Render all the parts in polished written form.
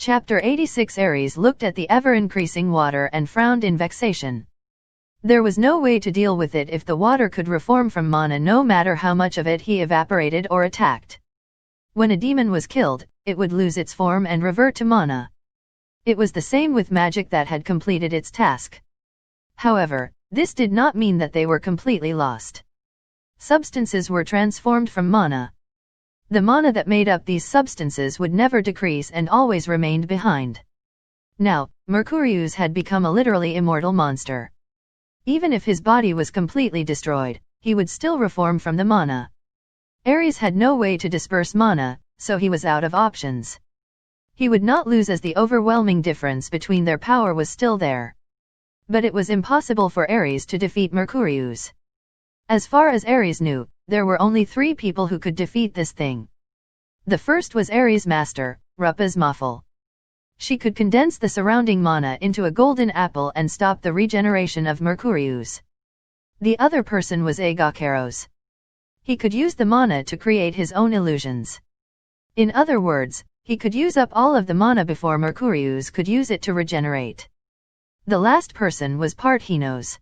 Chapter 86. Ares looked at the ever-increasing water and frowned in vexation. There was no way to deal with it if the water could reform from mana, no matter how much of it he evaporated or attacked. When a demon was killed, it would lose its form and revert to mana. It was the same with magic that had completed its task. However, this did not mean that they were completely lost. Substances were transformed from mana. The mana that made up these substances would never decrease and always remained behind. Now, Mercurius had become a literally immortal monster. Even if his body was completely destroyed, he would still reform from the mana. Ares had no way to disperse mana, so he was out of options. He would not lose as the overwhelming difference between their power was still there. But it was impossible for Ares to defeat Mercurius. As far as Ares knew, there were only 3 people who could defeat this thing. The first was Ares' master, Rupas Mafal. She could condense the surrounding mana into a golden apple and stop the regeneration of Mercurius. The other person was Agacaros. He could use the mana to create his own illusions. In other words, he could use up all of the mana before Mercurius could use it to regenerate. The last person was Parthinos.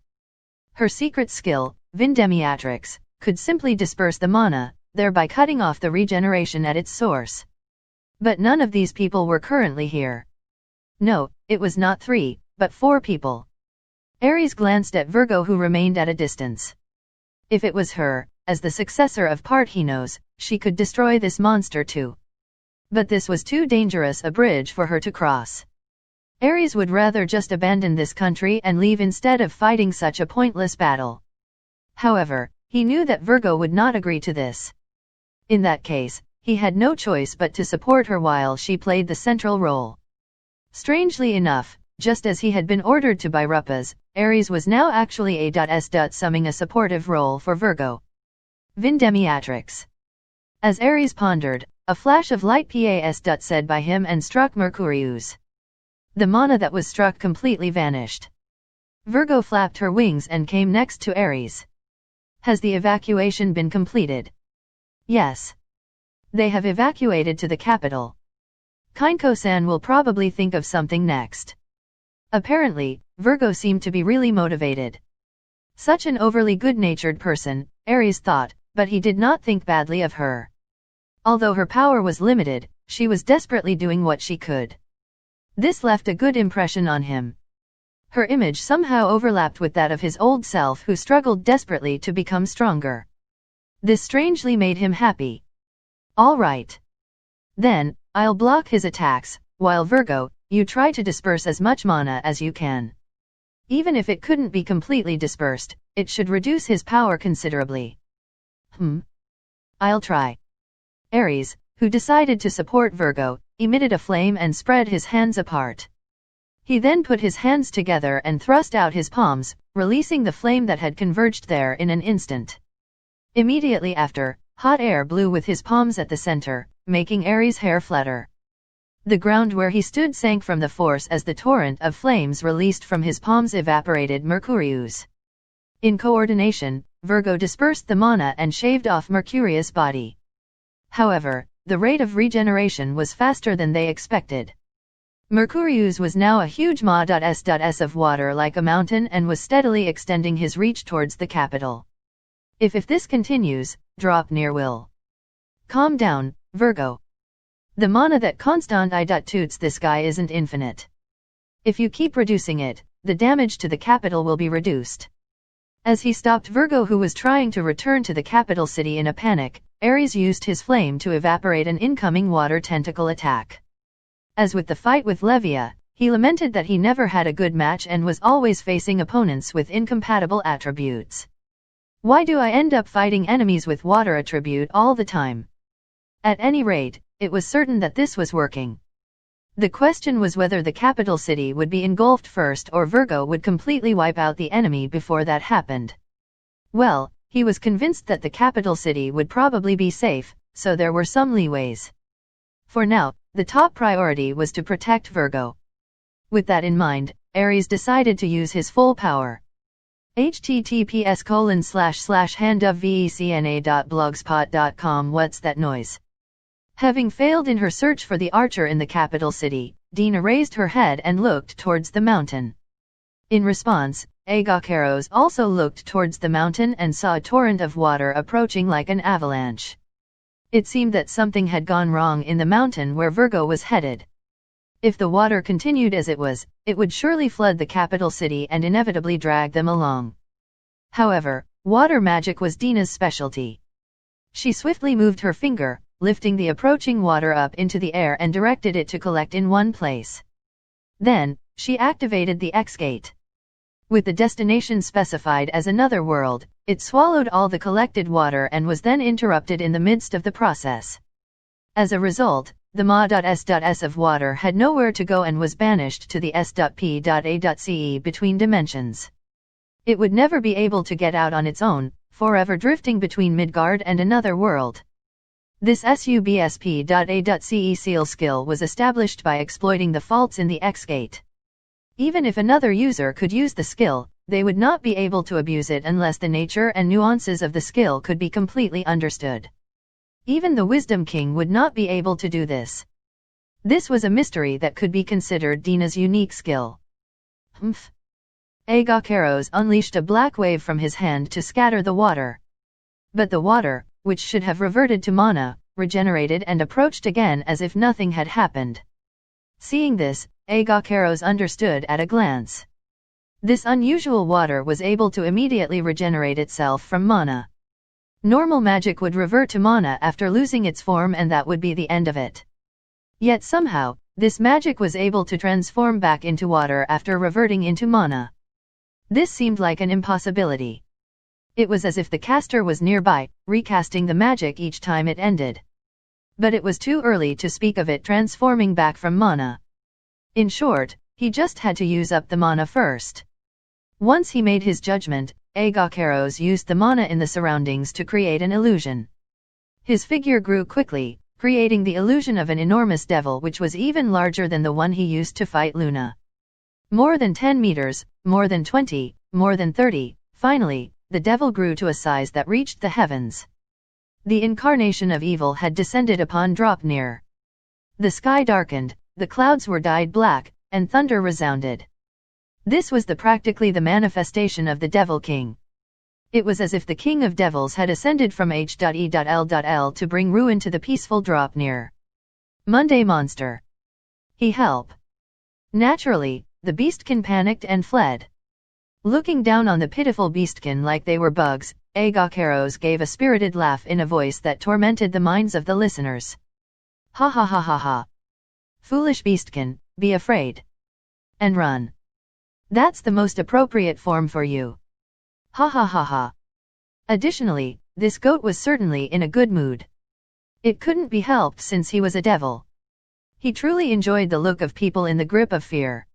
Her secret skill, Vindemiatrix, could simply disperse the mana, thereby cutting off the regeneration at its source. But none of these people were currently here. No, it was not 3, but 4 people. Ares glanced at Virgo, who remained at a distance. If it was her, as the successor of Parthinos, she could destroy this monster too. But this was too dangerous a bridge for her to cross. Ares would rather just abandon this country and leave instead of fighting such a pointless battle. However, he knew that Virgo would not agree to this. In that case, he had no choice but to support her while she played the central role. Strangely enough, just as he had been ordered to by Rupas, Ares was now actually summing a supportive role for Virgo. Vindemiatrix. As Ares pondered, a flash of light said by him and struck Mercurius. The mana that was struck completely vanished. Virgo flapped her wings and came next to Ares. Has the evacuation been completed? Yes. They have evacuated to the capital. Kinko-san will probably think of something next. Apparently, Virgo seemed to be really motivated. Such an overly good-natured person, Ares thought, but he did not think badly of her. Although her power was limited, she was desperately doing what she could. This left a good impression on him. Her image somehow overlapped with that of his old self, who struggled desperately to become stronger. This strangely made him happy. All right. Then, I'll block his attacks, while Virgo, you try to disperse as much mana as you can. Even if it couldn't be completely dispersed, it should reduce his power considerably. I'll try. Ares, who decided to support Virgo, emitted a flame and spread his hands apart. He then put his hands together and thrust out his palms, releasing the flame that had converged there in an instant. Immediately after, hot air blew with his palms at the center, making Ares' hair flutter. The ground where he stood sank from the force as the torrent of flames released from his palms evaporated Mercurius. In coordination, Virgo dispersed the mana and shaved off Mercurius' body. However, the rate of regeneration was faster than they expected. Mercurius was now a huge ma.s of water like a mountain and was steadily extending his reach towards the capital. If this continues, drop near will. Calm down, Virgo. The mana that constantly this guy isn't infinite. If you keep reducing it, the damage to the capital will be reduced. As he stopped Virgo, who was trying to return to the capital city in a panic, Ares used his flame to evaporate an incoming water tentacle attack. As with the fight with Levia, he lamented that he never had a good match and was always facing opponents with incompatible attributes. Why do I end up fighting enemies with water attribute all the time? At any rate, it was certain that this was working. The question was whether the capital city would be engulfed first or Virgo would completely wipe out the enemy before that happened. Well, he was convinced that the capital city would probably be safe, so there were some leeways. For now, the top priority was to protect Virgo. With that in mind, Ares decided to use his full power. https://handofvecna.blogspot.com. What's that noise? Having failed in her search for the archer in the capital city, Dina raised her head and looked towards the mountain. In response, Agakeros also looked towards the mountain and saw a torrent of water approaching like an avalanche. It seemed that something had gone wrong in the mountain where Virgo was headed. If the water continued as it was, it would surely flood the capital city and inevitably drag them along. However, water magic was Dina's specialty. She swiftly moved her finger, lifting the approaching water up into the air and directed it to collect in one place. Then, she activated the X-Gate. With the destination specified as another world, it swallowed all the collected water and was then interrupted in the midst of the process. As a result, the Ma.S.S of water had nowhere to go and was banished to the S.P.A.ce between dimensions. It would never be able to get out on its own, forever drifting between Midgard and another world. This SUBSP.A.ce seal skill was established by exploiting the faults in the X-Gate. Even if another user could use the skill, they would not be able to abuse it unless the nature and nuances of the skill could be completely understood. Even the Wisdom King would not be able to do this. This was a mystery that could be considered Dina's unique skill. Humph. Agakeros unleashed a black wave from his hand to scatter the water. But the water, which should have reverted to mana, regenerated and approached again as if nothing had happened. Seeing this, Agakeros understood at a glance. This unusual water was able to immediately regenerate itself from mana. Normal magic would revert to mana after losing its form and that would be the end of it. Yet somehow, this magic was able to transform back into water after reverting into mana. This seemed like an impossibility. It was as if the caster was nearby, recasting the magic each time it ended. But it was too early to speak of it transforming back from mana. In short, he just had to use up the mana first. Once he made his judgment, Agakeros used the mana in the surroundings to create an illusion. His figure grew quickly, creating the illusion of an enormous devil which was even larger than the one he used to fight Luna. More than 10 meters, more than 20, more than 30, finally, the devil grew to a size that reached the heavens. The incarnation of evil had descended upon Draupnir. The sky darkened, the clouds were dyed black, and thunder resounded. This was practically the manifestation of the Devil King. It was as if the King of Devils had ascended from H.E.L.L. to bring ruin to the peaceful Draupnir. Monday Monster. He help. Naturally, the Beastkin panicked and fled. Looking down on the pitiful Beastkin like they were bugs, Agakeros gave a spirited laugh in a voice that tormented the minds of the listeners. Ha ha ha ha ha. Foolish Beastkin, be afraid. And run. That's the most appropriate form for you. Ha ha ha ha. Additionally, this goat was certainly in a good mood. It couldn't be helped since he was a devil. He truly enjoyed the look of people in the grip of fear.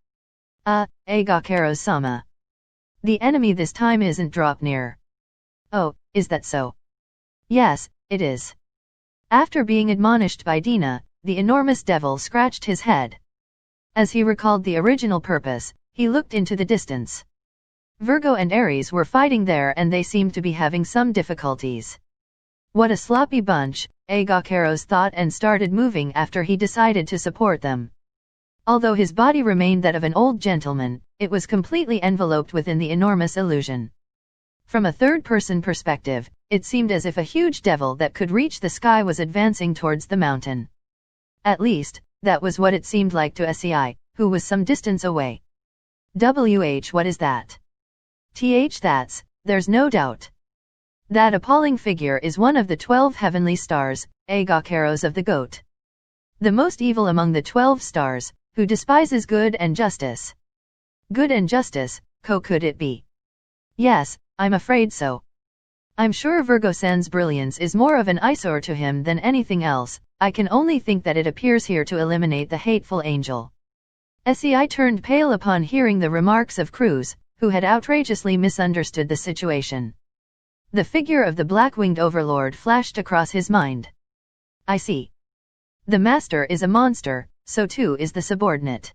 Agakeros-sama. The enemy this time isn't Draupnir. Oh, is that so? Yes, it is. After being admonished by Dina, the enormous devil scratched his head. As he recalled the original purpose, he looked into the distance. Virgo and Aries were fighting there and they seemed to be having some difficulties. What a sloppy bunch, Agakeros thought and started moving after he decided to support them. Although his body remained that of an old gentleman, it was completely enveloped within the enormous illusion. From a third-person perspective, it seemed as if a huge devil that could reach the sky was advancing towards the mountain. At least, that was what it seemed like to SEI, who was some distance away. What is that? There's no doubt. That appalling figure is one of the 12 heavenly stars, Agakeros of the goat. The most evil among the 12 stars, who despises good and justice. Good and justice, could it be? Yes, I'm afraid so. I'm sure Virgo-sen's brilliance is more of an eyesore to him than anything else. I can only think that it appears here to eliminate the hateful angel. SEI turned pale upon hearing the remarks of Cruz, who had outrageously misunderstood the situation. The figure of the black-winged overlord flashed across his mind. I see. The master is a monster, so too is the subordinate.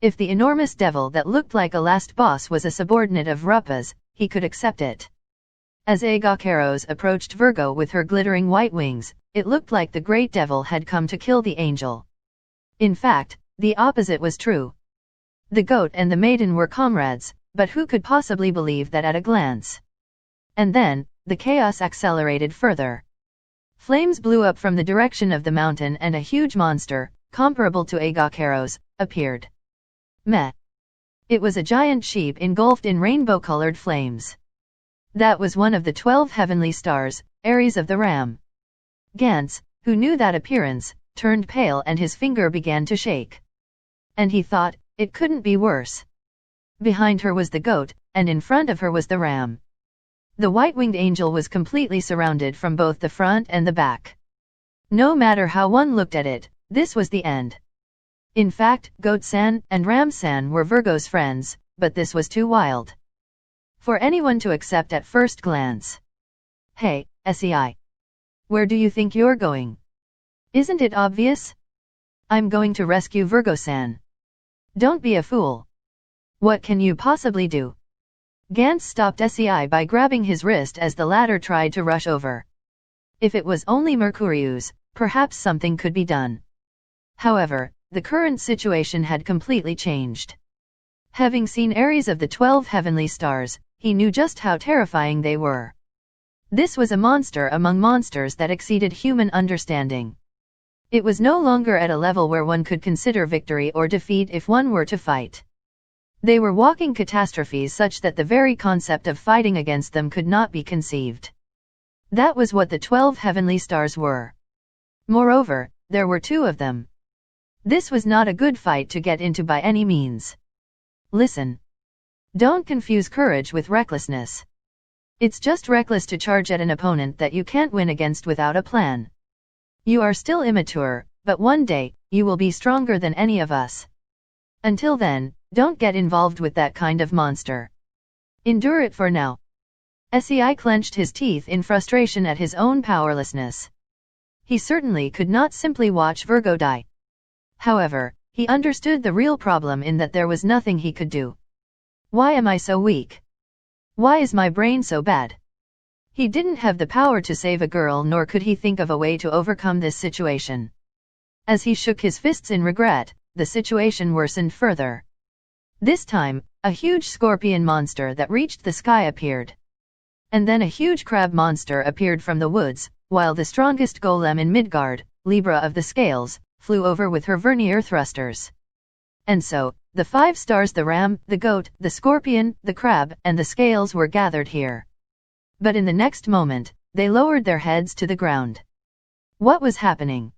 If the enormous devil that looked like a last boss was a subordinate of Rupa's, he could accept it. As Agakeros approached Virgo with her glittering white wings, it looked like the great devil had come to kill the angel. In fact, the opposite was true. The goat and the maiden were comrades, but who could possibly believe that at a glance? And then, the chaos accelerated further. Flames blew up from the direction of the mountain and a huge monster, comparable to Agakeros, appeared. Meh! It was a giant sheep engulfed in rainbow-colored flames. That was one of the 12 heavenly stars, Ares of the Ram. Gantz, who knew that appearance, turned pale and his finger began to shake. And he thought, it couldn't be worse. Behind her was the goat, and in front of her was the ram. The white-winged angel was completely surrounded from both the front and the back. No matter how one looked at it, this was the end. In fact, Goat-san and Ram-san were Virgo's friends, but this was too wild for anyone to accept at first glance. Hey, SEI. Where do you think you're going? Isn't it obvious? I'm going to rescue Virgo-san. Don't be a fool. What can you possibly do? Gantz stopped SEI by grabbing his wrist as the latter tried to rush over. If it was only Mercurius, perhaps something could be done. However, the current situation had completely changed. Having seen Ares of the 12 heavenly stars, he knew just how terrifying they were. This was a monster among monsters that exceeded human understanding. It was no longer at a level where one could consider victory or defeat if one were to fight. They were walking catastrophes such that the very concept of fighting against them could not be conceived. That was what the 12 heavenly stars were. Moreover, there were 2 of them. This was not a good fight to get into by any means. Listen. Don't confuse courage with recklessness. It's just reckless to charge at an opponent that you can't win against without a plan. You are still immature, but one day, you will be stronger than any of us. Until then, don't get involved with that kind of monster. Endure it for now. SEI clenched his teeth in frustration at his own powerlessness. He certainly could not simply watch Virgo die. However, he understood the real problem in that there was nothing he could do. Why am I so weak? Why is my brain so bad? He didn't have the power to save a girl, nor could he think of a way to overcome this situation. As he shook his fists in regret, the situation worsened further. This time, a huge scorpion monster that reached the sky appeared. And then a huge crab monster appeared from the woods, while the strongest golem in Midgard, Libra of the Scales, flew over with her vernier thrusters. And so, the 5 stars, the ram, the goat, the scorpion, the crab, and the scales were gathered here. But in the next moment, they lowered their heads to the ground. What was happening?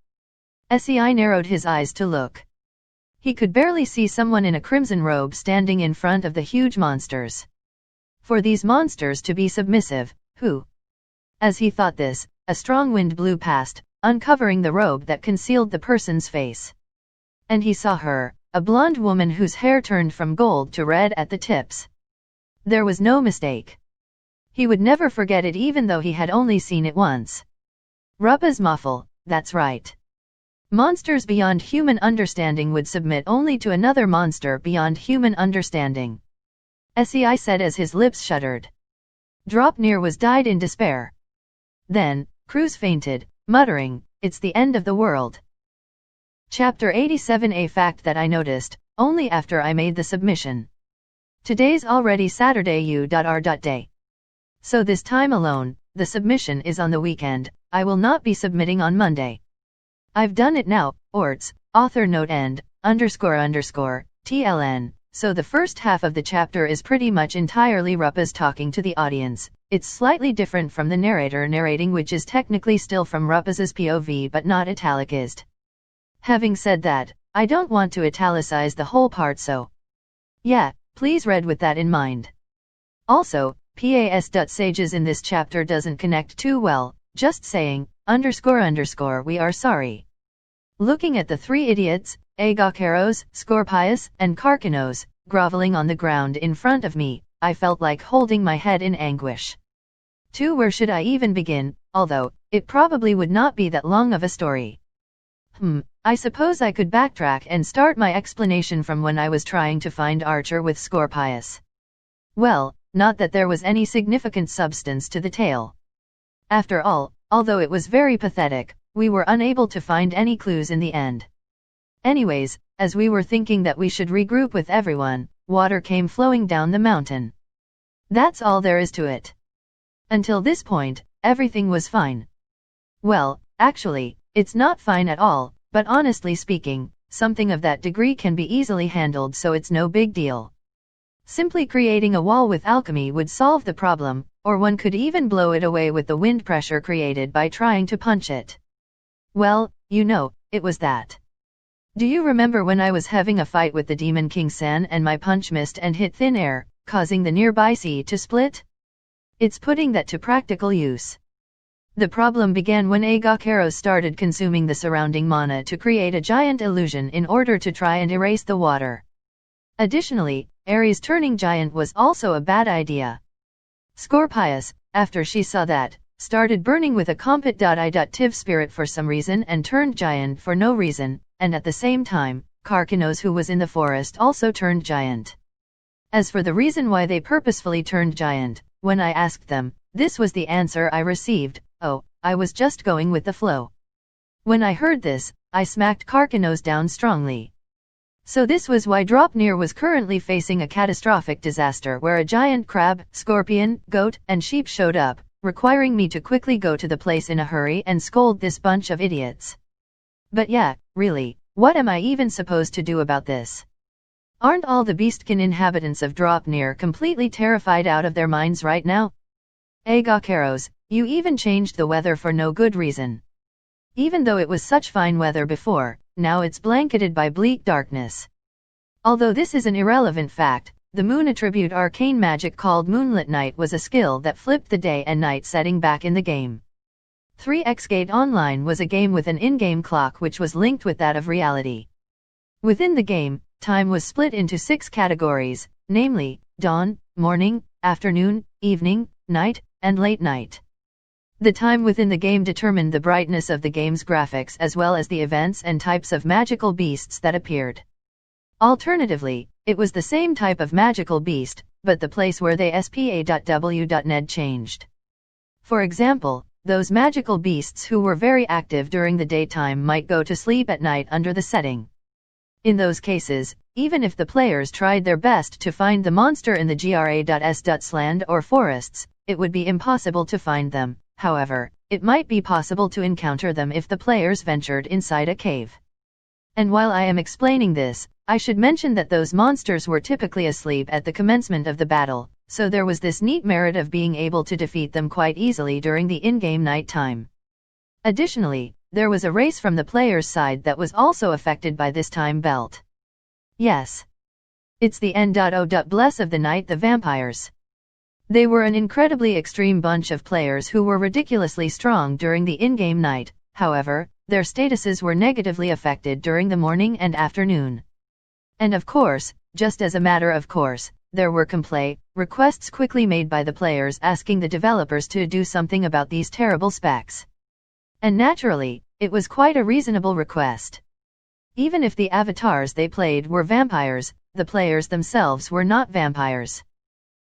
SEI narrowed his eyes to look. He could barely see someone in a crimson robe standing in front of the huge monsters. For these monsters to be submissive, who? As he thought this, a strong wind blew past, uncovering the robe that concealed the person's face. And he saw her, a blonde woman whose hair turned from gold to red at the tips. There was no mistake. He would never forget it even though he had only seen it once. Rupa's Muffle, that's right. Monsters beyond human understanding would submit only to another monster beyond human understanding. SEI said as his lips shuddered. Dropnir was died in despair. Then, Cruz fainted, muttering, "It's the end of the world." Chapter 87. A fact that I noticed, only after I made the submission. Today's already Saturday U.R.day. So this time alone, the submission is on the weekend, I will not be submitting on Monday. I've done it now, orts, author note end, __, TLN, so the first half of the chapter is pretty much entirely Rupas talking to the audience. It's slightly different from the narrator narrating, which is technically still from Rupas's POV but not italicized. Having said that, I don't want to italicize the whole part, so yeah, please read with that in mind. Also, Sages in this chapter doesn't connect too well, just saying, __, we are sorry. Looking at the 3 idiots, Agakeros, Scorpius, and Karkinos, groveling on the ground in front of me, I felt like holding my head in anguish. Where should I even begin, although, it probably would not be that long of a story. I suppose I could backtrack and start my explanation from when I was trying to find Archer with Scorpius. Well, not that there was any significant substance to the tale. After all, although it was very pathetic, we were unable to find any clues in the end. Anyways, as we were thinking that we should regroup with everyone, water came flowing down the mountain. That's all there is to it. Until this point, everything was fine. Well, actually, it's not fine at all, but honestly speaking, something of that degree can be easily handled, so it's no big deal. Simply creating a wall with alchemy would solve the problem, or one could even blow it away with the wind pressure created by trying to punch it. Well, you know, it was that. Do you remember when I was having a fight with the Demon King Sen and my punch missed and hit thin air, causing the nearby sea to split? It's putting that to practical use. The problem began when Agakeros started consuming the surrounding mana to create a giant illusion in order to try and erase the water. Additionally, Ares turning giant was also a bad idea. Scorpius, after she saw that, started burning with a compet.i.tiv spirit for some reason and turned giant for no reason, and at the same time, Karkinos, who was in the forest, also turned giant. As for the reason why they purposefully turned giant, when I asked them, this was the answer I received: oh, I was just going with the flow. When I heard this, I smacked Karkinos down strongly. So this was why Dropnir was currently facing a catastrophic disaster where a giant crab, scorpion, goat, and sheep showed up, requiring me to quickly go to the place in a hurry and scold this bunch of idiots. But yeah, really, what am I even supposed to do about this? Aren't all the beastkin inhabitants of Dropnir completely terrified out of their minds right now? Agakeros, you even changed the weather for no good reason. Even though it was such fine weather before, now it's blanketed by bleak darkness. Although this is an irrelevant fact, the moon attribute arcane magic called Moonlit Night was a skill that flipped the day and night setting back in the game. 3x Gate Online was a game with an in-game clock which was linked with that of reality. Within the game, time was split into 6 categories, namely, dawn, morning, afternoon, evening, night, and late night. The time within the game determined the brightness of the game's graphics as well as the events and types of magical beasts that appeared. Alternatively, it was the same type of magical beast, but the place where they spa.w.ned changed. For example, those magical beasts who were very active during the daytime might go to sleep at night under the setting. In those cases, even if the players tried their best to find the monster in the gra.s. land or forests, it would be impossible to find them. However, it might be possible to encounter them if the players ventured inside a cave. And while I am explaining this, I should mention that those monsters were typically asleep at the commencement of the battle, so there was this neat merit of being able to defeat them quite easily during the in-game night time. Additionally, there was a race from the player's side that was also affected by this time belt. Yes. It's the N.O.bless of the night, the vampires. They were an incredibly extreme bunch of players who were ridiculously strong during the in-game night. However, their statuses were negatively affected during the morning and afternoon. And of course, just as a matter of course, there were complaint requests quickly made by the players asking the developers to do something about these terrible specs. And naturally, it was quite a reasonable request. Even if the avatars they played were vampires, the players themselves were not vampires.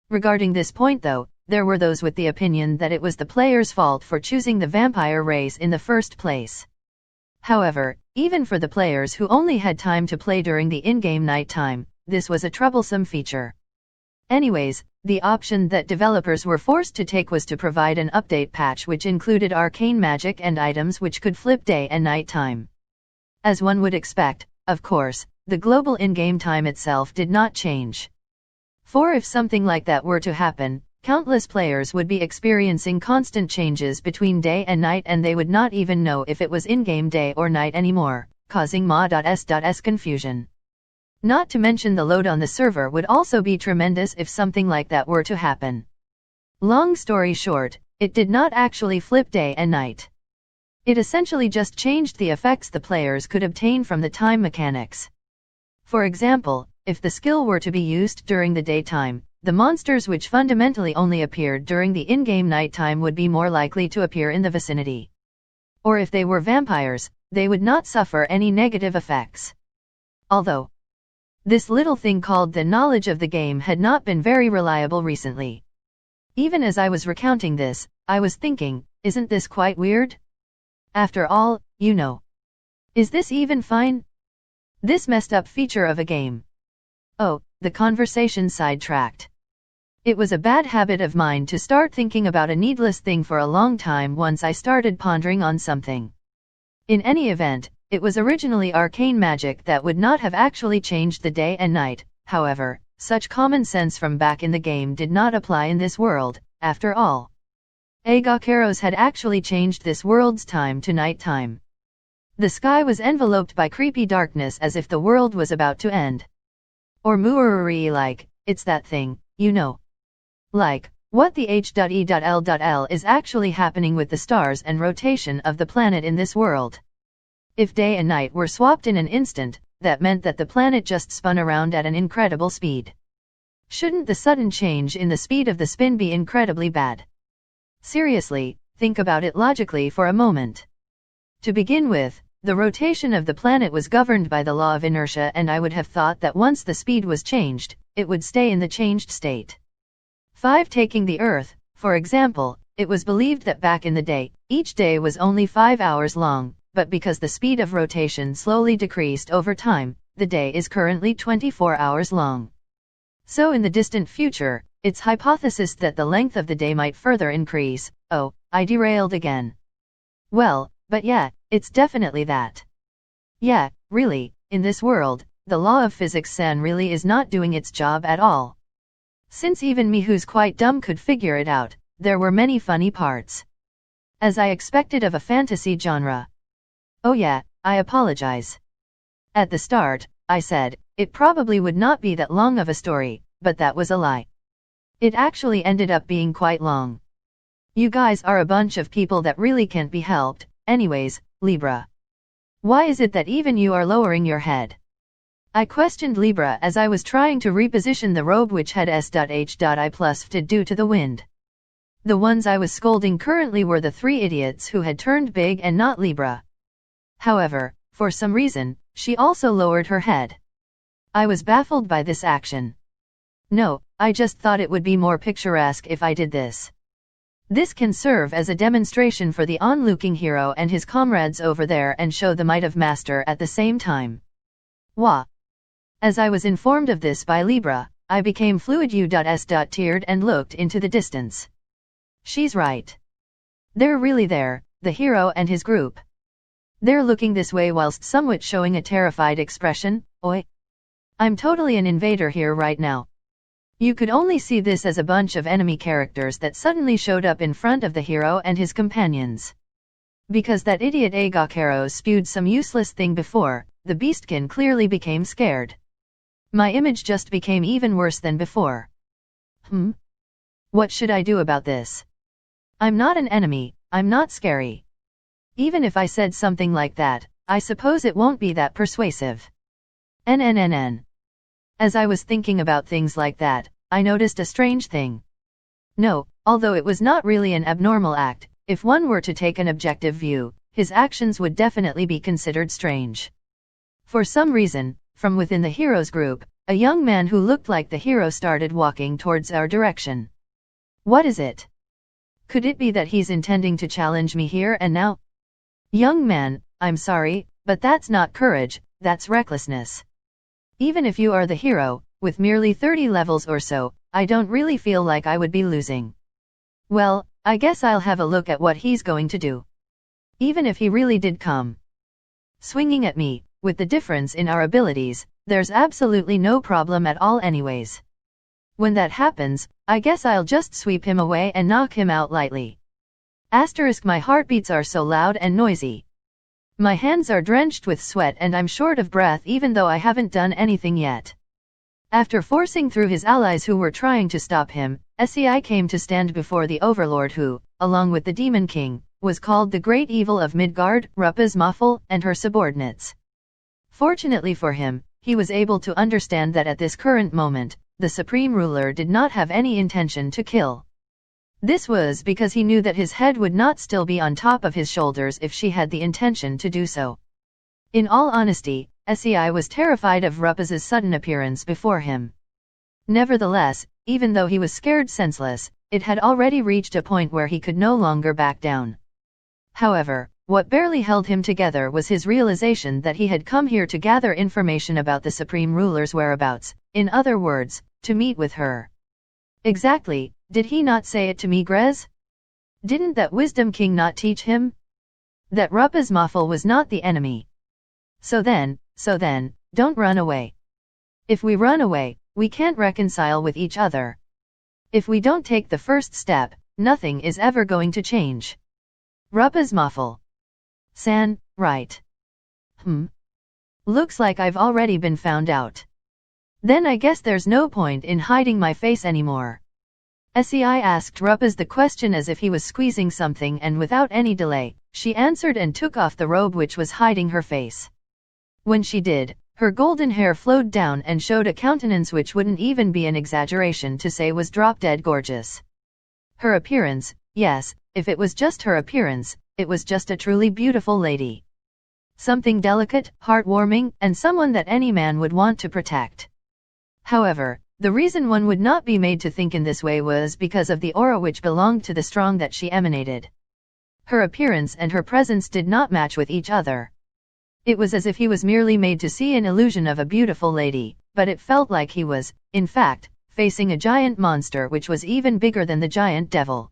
Regarding this point though, there were those with the opinion that it was the player's fault for choosing the vampire race in the first place. However, even for the players who only had time to play during the in-game night time, this was a troublesome feature. Anyways, the option that developers were forced to take was to provide an update patch which included arcane magic and items which could flip day and night time. As one would expect, of course, the global in-game time itself did not change. For if something like that were to happen, countless players would be experiencing constant changes between day and night and they would not even know if it was in-game day or night anymore, causing ma.s.s confusion. Not to mention the load on the server would also be tremendous if something like that were to happen. Long story short, it did not actually flip day and night. It essentially just changed the effects the players could obtain from the time mechanics. For example, if the skill were to be used during the daytime, the monsters which fundamentally only appeared during the in-game nighttime would be more likely to appear in the vicinity. Or if they were vampires, they would not suffer any negative effects. Although this little thing called the knowledge of the game had not been very reliable recently. Even as I was recounting this, I was thinking, isn't this quite weird? After all, you know. Is this even fine? This messed up feature of a game. Oh, the conversation sidetracked. It was a bad habit of mine to start thinking about a needless thing for a long time once I started pondering on something. In any event, it was originally arcane magic that would not have actually changed the day and night. However, such common sense from back in the game did not apply in this world, after all. Agakeros had actually changed this world's time to night time. The sky was enveloped by creepy darkness as if the world was about to end. Or Muururi like, it's that thing, you know. Like, what the H.E.L.L is actually happening with the stars and rotation of the planet in this world. If day and night were swapped in an instant, that meant that the planet just spun around at an incredible speed. Shouldn't the sudden change in the speed of the spin be incredibly bad? Seriously, think about it logically for a moment. To begin with, the rotation of the planet was governed by the law of inertia, and I would have thought that once the speed was changed, it would stay in the changed state. 5. Taking the Earth, for example, it was believed that back in the day, each day was only 5 hours long, but because the speed of rotation slowly decreased over time, the day is currently 24 hours long. So in the distant future, it's hypothesized that the length of the day might further increase. Oh, I derailed again. Well, but yeah, it's definitely that. Yeah, really, in this world, the law of physics-san really is not doing its job at all. Since even me who's quite dumb could figure it out, there were many funny parts. As I expected of a fantasy genre. Oh yeah, I apologize. At the start, I said, it probably would not be that long of a story, but that was a lie. It actually ended up being quite long. You guys are a bunch of people that really can't be helped. Anyways, Libra. Why is it that even you are lowering your head? I questioned Libra as I was trying to reposition the robe which had S.H.I plusfted due to the wind. The ones I was scolding currently were the 3 idiots who had turned big and not Libra. However, for some reason, she also lowered her head. I was baffled by this action. No, I just thought it would be more picturesque if I did this. This can serve as a demonstration for the onlooking hero and his comrades over there and show the might of Master at the same time. Wah! As I was informed of this by Libra, I became fluid U.S.tiered and looked into the distance. She's right. They're really there, the hero and his group. They're looking this way whilst somewhat showing a terrified expression. Oi! I'm totally an invader here right now. You could only see this as a bunch of enemy characters that suddenly showed up in front of the hero and his companions. Because that idiot Agakeros spewed some useless thing before, the beastkin clearly became scared. My image just became even worse than before. What should I do about this? I'm not an enemy, I'm not scary. Even if I said something like that, I suppose it won't be that persuasive. NNNN. As I was thinking about things like that, I noticed a strange thing. No, although it was not really an abnormal act, if one were to take an objective view, his actions would definitely be considered strange. For some reason, from within the hero's group, a young man who looked like the hero started walking towards our direction. What is it? Could it be that he's intending to challenge me here and now? Young man, I'm sorry, but that's not courage, that's recklessness. Even if you are the hero, with merely 30 levels or so, I don't really feel like I would be losing. Well, I guess I'll have a look at what he's going to do. Even if he really did come swinging at me, with the difference in our abilities, there's absolutely no problem at all anyways. When that happens, I guess I'll just sweep him away and knock him out lightly. My heartbeats are so loud and noisy. My hands are drenched with sweat and I'm short of breath even though I haven't done anything yet. After forcing through his allies who were trying to stop him, SEI came to stand before the Overlord who, along with the Demon King, was called the Great Evil of Midgard, Ruppas Moffel, and her subordinates. Fortunately for him, he was able to understand that at this current moment, the Supreme Ruler did not have any intention to kill. This was because he knew that his head would not still be on top of his shoulders if she had the intention to do so. In all honesty, SEI was terrified of Ruppas's sudden appearance before him. Nevertheless, even though he was scared senseless, it had already reached a point where he could no longer back down. However, what barely held him together was his realization that he had come here to gather information about the Supreme Ruler's whereabouts, in other words, to meet with her. Exactly, did he not say it to me, Grez? Didn't that Wisdom King not teach him? That Rapazmoffel was not the enemy. So then, don't run away. If we run away, we can't reconcile with each other. If we don't take the first step, nothing is ever going to change. Rapazmoffel. San, right. Looks like I've already been found out. Then I guess there's no point in hiding my face anymore. Sei asked Rapaz the question as if he was squeezing something, and without any delay, she answered and took off the robe which was hiding her face. When she did, her golden hair flowed down and showed a countenance which wouldn't even be an exaggeration to say was drop-dead gorgeous. Her appearance, yes, if it was just her appearance, it was just a truly beautiful lady. Something delicate, heartwarming, and someone that any man would want to protect. However, the reason one would not be made to think in this way was because of the aura which belonged to the strong that she emanated. Her appearance and her presence did not match with each other. It was as if he was merely made to see an illusion of a beautiful lady, but it felt like he was, in fact, facing a giant monster which was even bigger than the giant devil.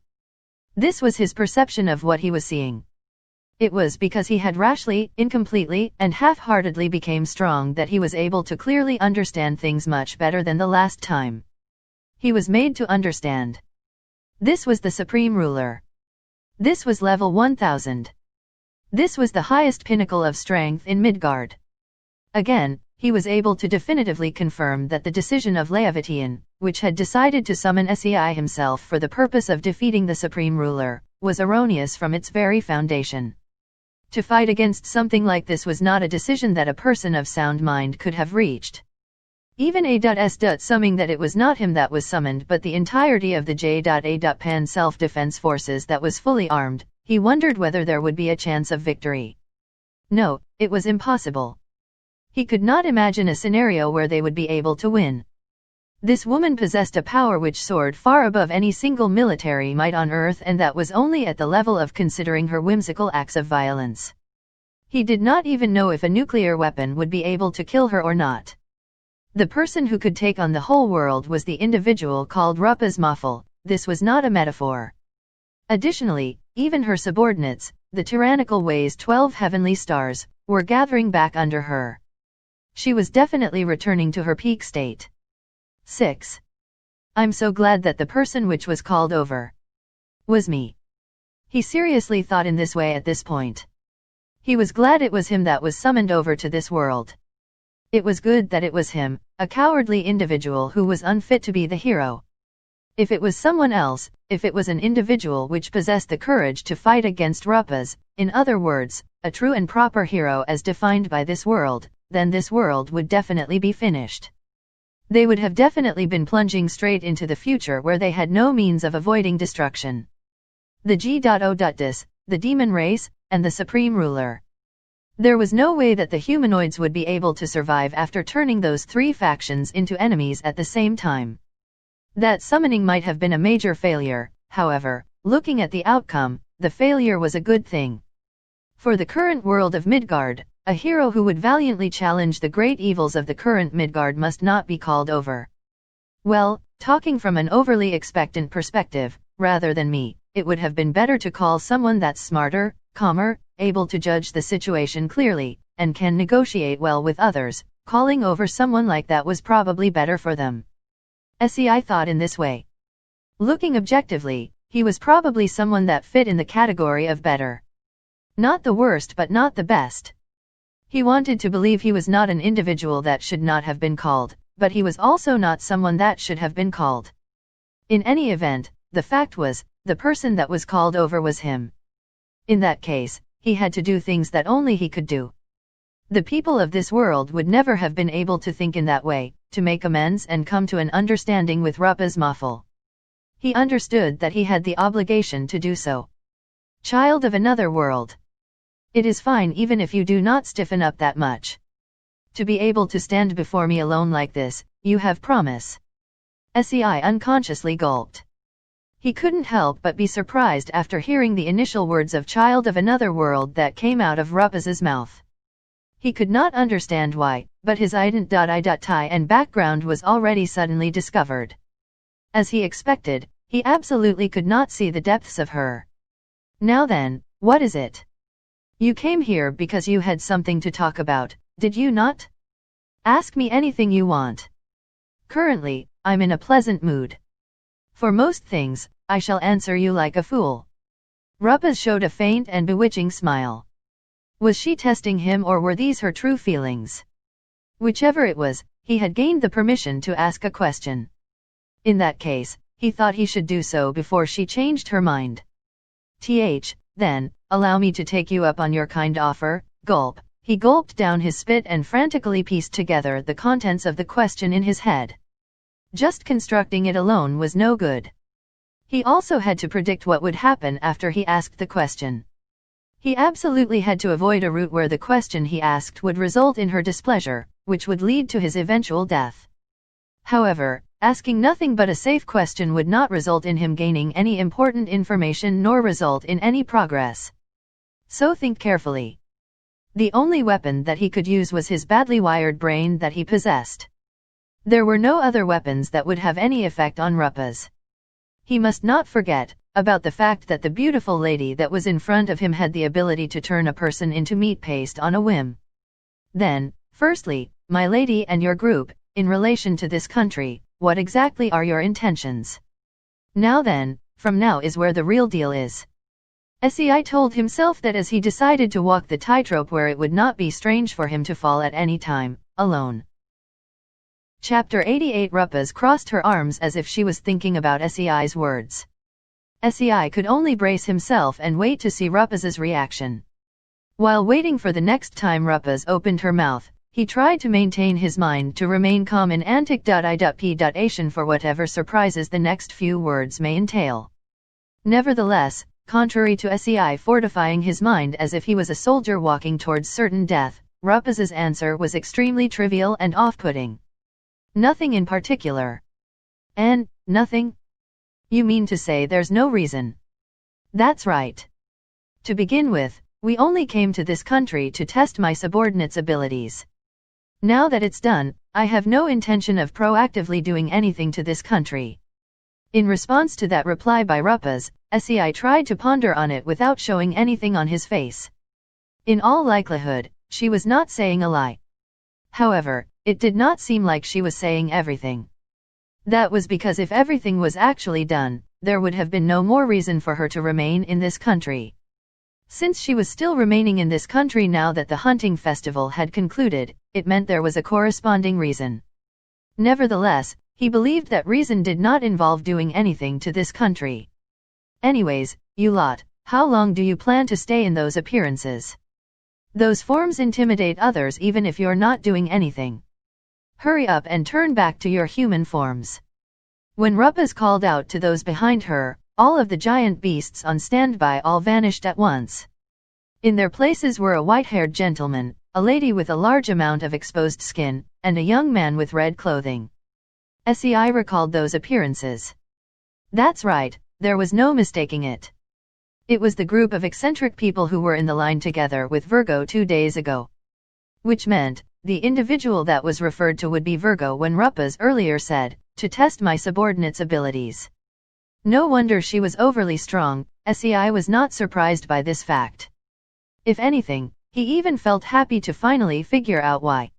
This was his perception of what he was seeing. It was because he had rashly, incompletely, and half-heartedly became strong that he was able to clearly understand things much better than the last time. He was made to understand. This was the Supreme Ruler. This was level 1000. This was the highest pinnacle of strength in Midgard. Again, he was able to definitively confirm that the decision of Leovitian, which had decided to summon Sei himself for the purpose of defeating the Supreme Ruler, was erroneous from its very foundation. To fight against something like this was not a decision that a person of sound mind could have reached. Even A.S. summing that it was not him that was summoned but the entirety of the J.A. self-defense forces that was fully armed, he wondered whether there would be a chance of victory. No, it was impossible. He could not imagine a scenario where they would be able to win. This woman possessed a power which soared far above any single military might on earth, and that was only at the level of considering her whimsical acts of violence. He did not even know if a nuclear weapon would be able to kill her or not. The person who could take on the whole world was the individual called Rapazmoffel. This was not a metaphor. Additionally, even her subordinates, the tyrannical Way's 12 heavenly stars, were gathering back under her. She was definitely returning to her peak state. 6. I'm so glad that the person which was called over was me. He seriously thought in this way at this point. He was glad it was him that was summoned over to this world. It was good that it was him, a cowardly individual who was unfit to be the hero. If it was someone else, if it was an individual which possessed the courage to fight against Rapaz, in other words, a true and proper hero as defined by this world, then this world would definitely be finished. They would have definitely been plunging straight into the future where they had no means of avoiding destruction. The G.O.Dis, the demon race, and the Supreme Ruler. There was no way that the humanoids would be able to survive after turning those three factions into enemies at the same time. That summoning might have been a major failure, however, looking at the outcome, the failure was a good thing. For the current world of Midgard, a hero who would valiantly challenge the great evils of the current Midgard must not be called over. Well, talking from an overly expectant perspective, rather than me, it would have been better to call someone that's smarter, calmer, able to judge the situation clearly, and can negotiate well with others. Calling over someone like that was probably better for them. Sei thought in this way. Looking objectively, he was probably someone that fit in the category of better. Not the worst but not the best. He wanted to believe he was not an individual that should not have been called, but he was also not someone that should have been called. In any event, the fact was, the person that was called over was him. In that case, he had to do things that only he could do. The people of this world would never have been able to think in that way, to make amends and come to an understanding with Rapazmoffel. He understood that he had the obligation to do so. Child of another world. It is fine even if you do not stiffen up that much. To be able to stand before me alone like this, you have promise. Sei unconsciously gulped. He couldn't help but be surprised after hearing the initial words of child of another world that came out of Rapaz's mouth. He could not understand why, but his identity and background was already suddenly discovered. As he expected, he absolutely could not see the depths of her. Now then, what is it? You came here because you had something to talk about, did you not? Ask me anything you want. Currently, I'm in a pleasant mood. For most things, I shall answer you like a fool. Rapaz showed a faint and bewitching smile. Was she testing him or were these her true feelings? Whichever it was, he had gained the permission to ask a question. In that case, he thought he should do so before she changed her mind. Then, allow me to take you up on your kind offer, gulp. He gulped down his spit and frantically pieced together the contents of the question in his head. Just constructing it alone was no good. He also had to predict what would happen after he asked the question. He absolutely had to avoid a route where the question he asked would result in her displeasure, which would lead to his eventual death. However, asking nothing but a safe question would not result in him gaining any important information nor result in any progress. So think carefully. The only weapon that he could use was his badly wired brain that he possessed. There were no other weapons that would have any effect on Rapaz. He must not forget about the fact that the beautiful lady that was in front of him had the ability to turn a person into meat paste on a whim. Then, firstly, my lady and your group, in relation to this country, what exactly are your intentions? Now then, from now is where the real deal is. Sei told himself that as he decided to walk the tightrope where it would not be strange for him to fall at any time, alone. Chapter 88 Rapaz crossed her arms as if she was thinking about Sei's words. Sei could only brace himself and wait to see Rapaz's reaction. While waiting for the next time Rapaz opened her mouth, he tried to maintain his mind to remain calm in antic.ipation for whatever surprises the next few words may entail. Nevertheless, contrary to Sei fortifying his mind as if he was a soldier walking towards certain death, Rapaz's answer was extremely trivial and off-putting. Nothing in particular. And, nothing? You mean to say there's no reason? That's right. To begin with, we only came to this country to test my subordinate's abilities. Now that it's done, I have no intention of proactively doing anything to this country. In response to that reply by Rapaz, Sei tried to ponder on it without showing anything on his face. In all likelihood, she was not saying a lie. However, it did not seem like she was saying everything. That was because if everything was actually done, there would have been no more reason for her to remain in this country. Since she was still remaining in this country now that the hunting festival had concluded, it meant there was a corresponding reason. Nevertheless, he believed that reason did not involve doing anything to this country. Anyways, you lot, how long do you plan to stay in those appearances? Those forms intimidate others even if you're not doing anything. Hurry up and turn back to your human forms. When Rapaz called out to those behind her, all of the giant beasts on standby all vanished at once. In their places were a white-haired gentleman, a lady with a large amount of exposed skin, and a young man with red clothing. Sei recalled those appearances. That's right, there was no mistaking it. It was the group of eccentric people who were in the line together with Virgo 2 days ago. Which meant, the individual that was referred to would be Virgo when Rapaz earlier said, to test my subordinate's abilities. No wonder she was overly strong. Sei was not surprised by this fact. If anything, he even felt happy to finally figure out why.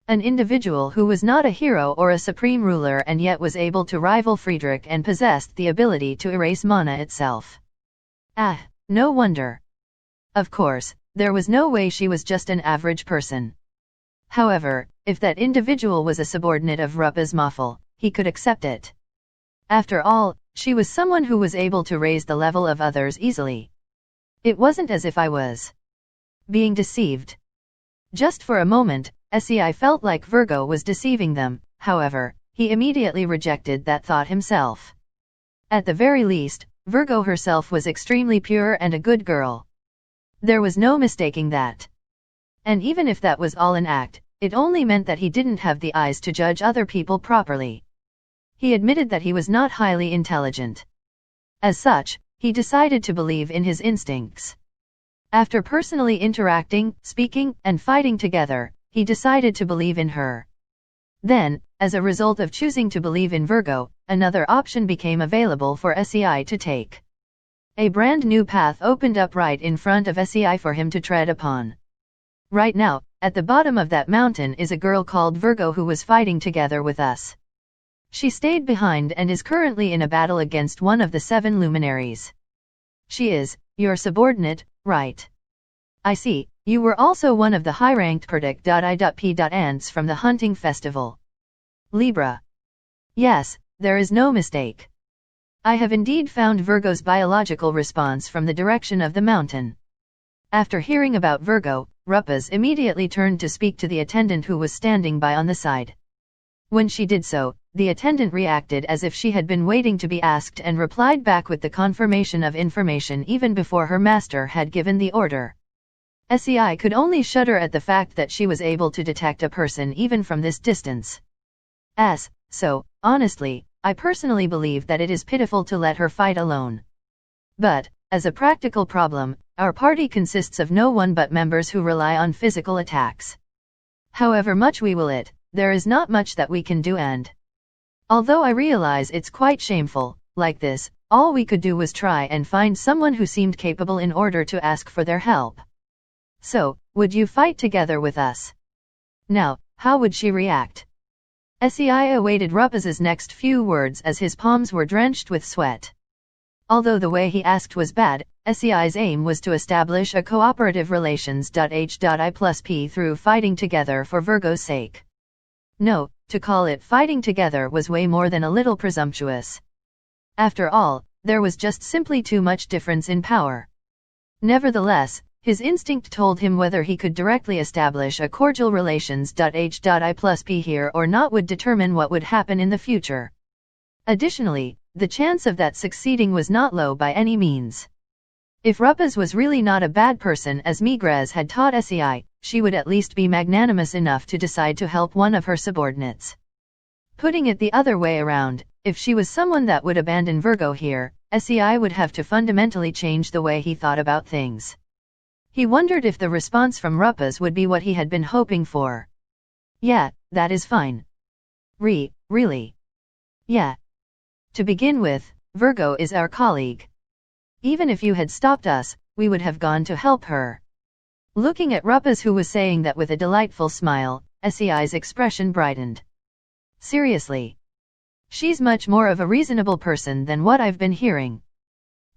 An individual who was not a hero or a supreme ruler and yet was able to rival Friedrich and possessed the ability to erase mana itself. No wonder. Of course, there was no way she was just an average person. However, if that individual was a subordinate of Rapaz Mafal, he could accept it. After all, she was someone who was able to raise the level of others easily. It wasn't as if I was being deceived. Just for a moment, Sei felt like Virgo was deceiving them, however, he immediately rejected that thought himself. At the very least, Virgo herself was extremely pure and a good girl. There was no mistaking that. And even if that was all an act, it only meant that he didn't have the eyes to judge other people properly. He admitted that he was not highly intelligent. As such, he decided to believe in his instincts. After personally interacting, speaking, and fighting together, he decided to believe in her. Then, as a result of choosing to believe in Virgo, another option became available for SEI to take. A brand new path opened up right in front of SEI for him to tread upon. Right now, at the bottom of that mountain is a girl called Virgo who was fighting together with us. She stayed behind and is currently in a battle against one of the 7 luminaries. She is your subordinate, right? I see, you were also one of the high-ranked Predict.I.P. ants from the hunting festival. Libra. Yes, there is no mistake. I have indeed found Virgo's biological response from the direction of the mountain. After hearing about Virgo, Rupaz immediately turned to speak to the attendant who was standing by on the side. When she did so, the attendant reacted as if she had been waiting to be asked and replied back with the confirmation of information even before her master had given the order. SEI could only shudder at the fact that she was able to detect a person even from this distance. So, honestly, I personally believe that it is pitiful to let her fight alone. But, as a practical problem, our party consists of no one but members who rely on physical attacks. However much we will it, there is not much that we can do, and although I realize it's quite shameful, like this, all we could do was try and find someone who seemed capable in order to ask for their help. So, would you fight together with us? Now, how would she react? SEI awaited Rupaz's next few words as his palms were drenched with sweat. Although the way he asked was bad, SEI's aim was to establish a cooperative relations.H.I+P through fighting together for Virgo's sake. No, to call it fighting together was way more than a little presumptuous. After all, there was just simply too much difference in power. Nevertheless, his instinct told him whether he could directly establish a cordial relations.H.I+P here or not would determine what would happen in the future. Additionally, the chance of that succeeding was not low by any means. If Rupaz was really not a bad person as Migres had taught SEI, she would at least be magnanimous enough to decide to help one of her subordinates. Putting it the other way around, if she was someone that would abandon Virgo here, SEI would have to fundamentally change the way he thought about things. He wondered if the response from Rupaz would be what he had been hoping for. Yeah, that is fine. Really? Yeah. To begin with, Virgo is our colleague. Even if you had stopped us, we would have gone to help her. Looking at Rupaz, who was saying that with a delightful smile, SEI's expression brightened. Seriously. She's much more of a reasonable person than what I've been hearing.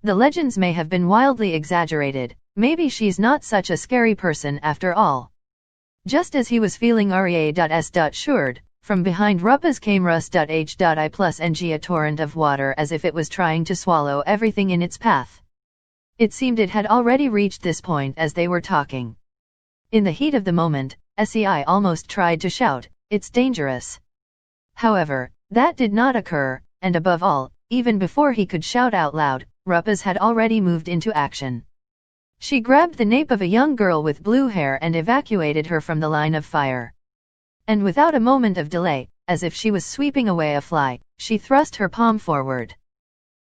The legends may have been wildly exaggerated, maybe she's not such a scary person after all. Just as he was feeling REA.S.Shured, from behind Rupaz came Rus.H.I+Ng, a torrent of water as if it was trying to swallow everything in its path. It seemed it had already reached this point as they were talking. In the heat of the moment, SEI almost tried to shout, "It's dangerous." However, that did not occur, and above all, even before he could shout out loud, Rupaz had already moved into action. She grabbed the nape of a young girl with blue hair and evacuated her from the line of fire. And without a moment of delay, as if she was sweeping away a fly, she thrust her palm forward.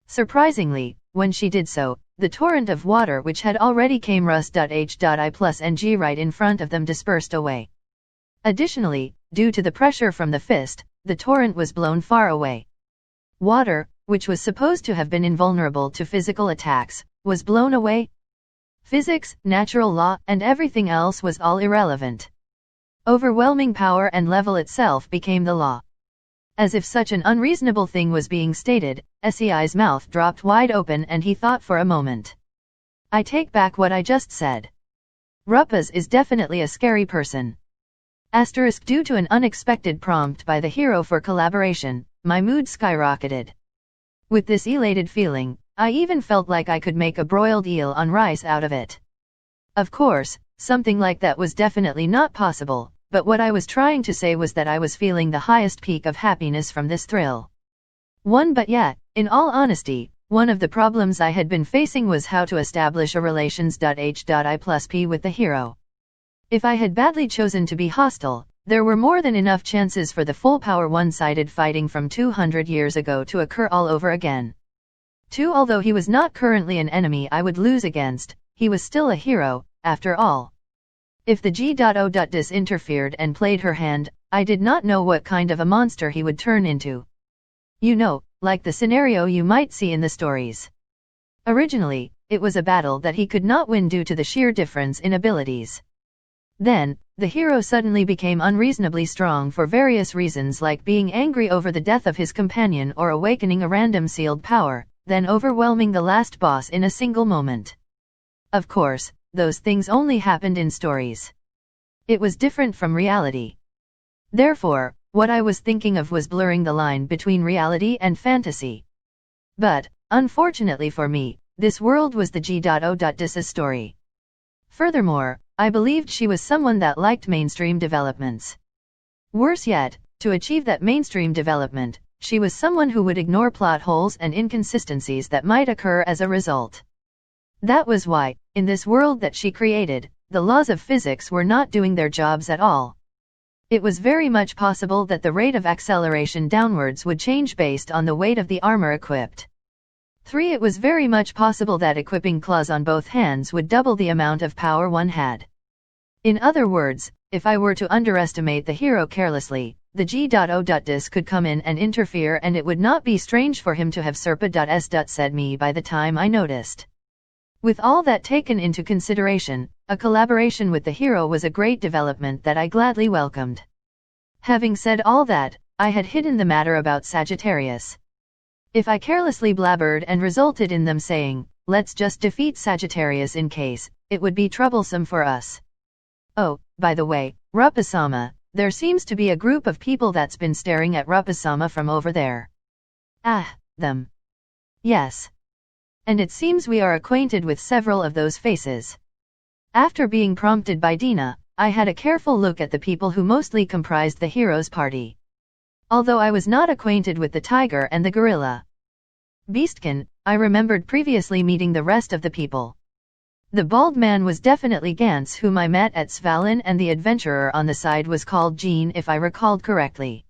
Surprisingly, when she did so, the torrent of water which had already came Rus.H.I+Ng right in front of them dispersed away. Additionally, due to the pressure from the fist, the torrent was blown far away. Water, which was supposed to have been invulnerable to physical attacks, was blown away. Physics, natural law, and everything else was all irrelevant. Overwhelming power and level itself became the law. As if such an unreasonable thing was being stated, SEI's mouth dropped wide open and he thought for a moment. I take back what I just said. Rupaz is definitely a scary person. Due to an unexpected prompt by the hero for collaboration, my mood skyrocketed. With this elated feeling, I even felt like I could make a broiled eel on rice out of it. Of course, something like that was definitely not possible, but what I was trying to say was that I was feeling the highest peak of happiness from this thrill. But yeah, in all honesty, one of the problems I had been facing was how to establish a relations.H.I+P with the hero. If I had badly chosen to be hostile, there were more than enough chances for the full power one-sided fighting from 200 years ago to occur all over again. 2. Although he was not currently an enemy I would lose against, he was still a hero, after all. If the G.O.Dis interfered and played her hand, I did not know what kind of a monster he would turn into. You know, like the scenario you might see in the stories. Originally, it was a battle that he could not win due to the sheer difference in abilities. Then, the hero suddenly became unreasonably strong for various reasons like being angry over the death of his companion or awakening a random sealed power, then overwhelming the last boss in a single moment. Of course, those things only happened in stories. It was different from reality. Therefore, what I was thinking of was blurring the line between reality and fantasy. But, unfortunately for me, this world was the G.O.Dis's story. Furthermore, I believed she was someone that liked mainstream developments. Worse yet, to achieve that mainstream development, she was someone who would ignore plot holes and inconsistencies that might occur as a result. That was why, in this world that she created, the laws of physics were not doing their jobs at all. It was very much possible that the rate of acceleration downwards would change based on the weight of the armor equipped. 3. It was very much possible that equipping claws on both hands would double the amount of power one had. In other words, if I were to underestimate the hero carelessly, the G.O.Dis could come in and interfere and it would not be strange for him to have Serpa.S. said me by the time I noticed. With all that taken into consideration, a collaboration with the hero was a great development that I gladly welcomed. Having said all that, I had hidden the matter about Sagittarius. If I carelessly blabbered and resulted in them saying, let's just defeat Sagittarius in case, it would be troublesome for us. Oh, by the way, Ruppasama, there seems to be a group of people that's been staring at Ruppasama from over there. Ah, them. Yes. And it seems we are acquainted with several of those faces. After being prompted by Dina, I had a careful look at the people who mostly comprised the hero's party. Although I was not acquainted with the tiger and the gorilla Beastkin, I remembered previously meeting the rest of the people. The bald man was definitely Gantz, whom I met at Svalin, and the adventurer on the side was called Jean if I recalled correctly.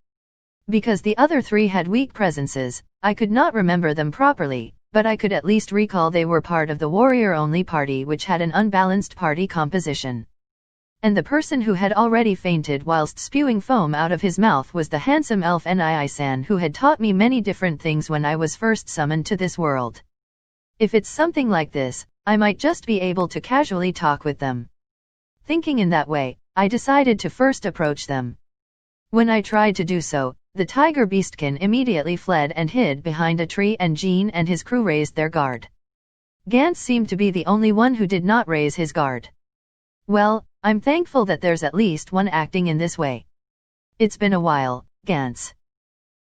Because the other 3 had weak presences, I could not remember them properly, but I could at least recall they were part of the warrior-only party which had an unbalanced party composition. And the person who had already fainted whilst spewing foam out of his mouth was the handsome elf Nii-san who had taught me many different things when I was first summoned to this world. If it's something like this, I might just be able to casually talk with them. Thinking in that way, I decided to first approach them. When I tried to do so, the tiger Beastkin immediately fled and hid behind a tree, and Jean and his crew raised their guard. Gantz seemed to be the only one who did not raise his guard. Well, I'm thankful that there's at least one acting in this way. It's been a while, Gantz.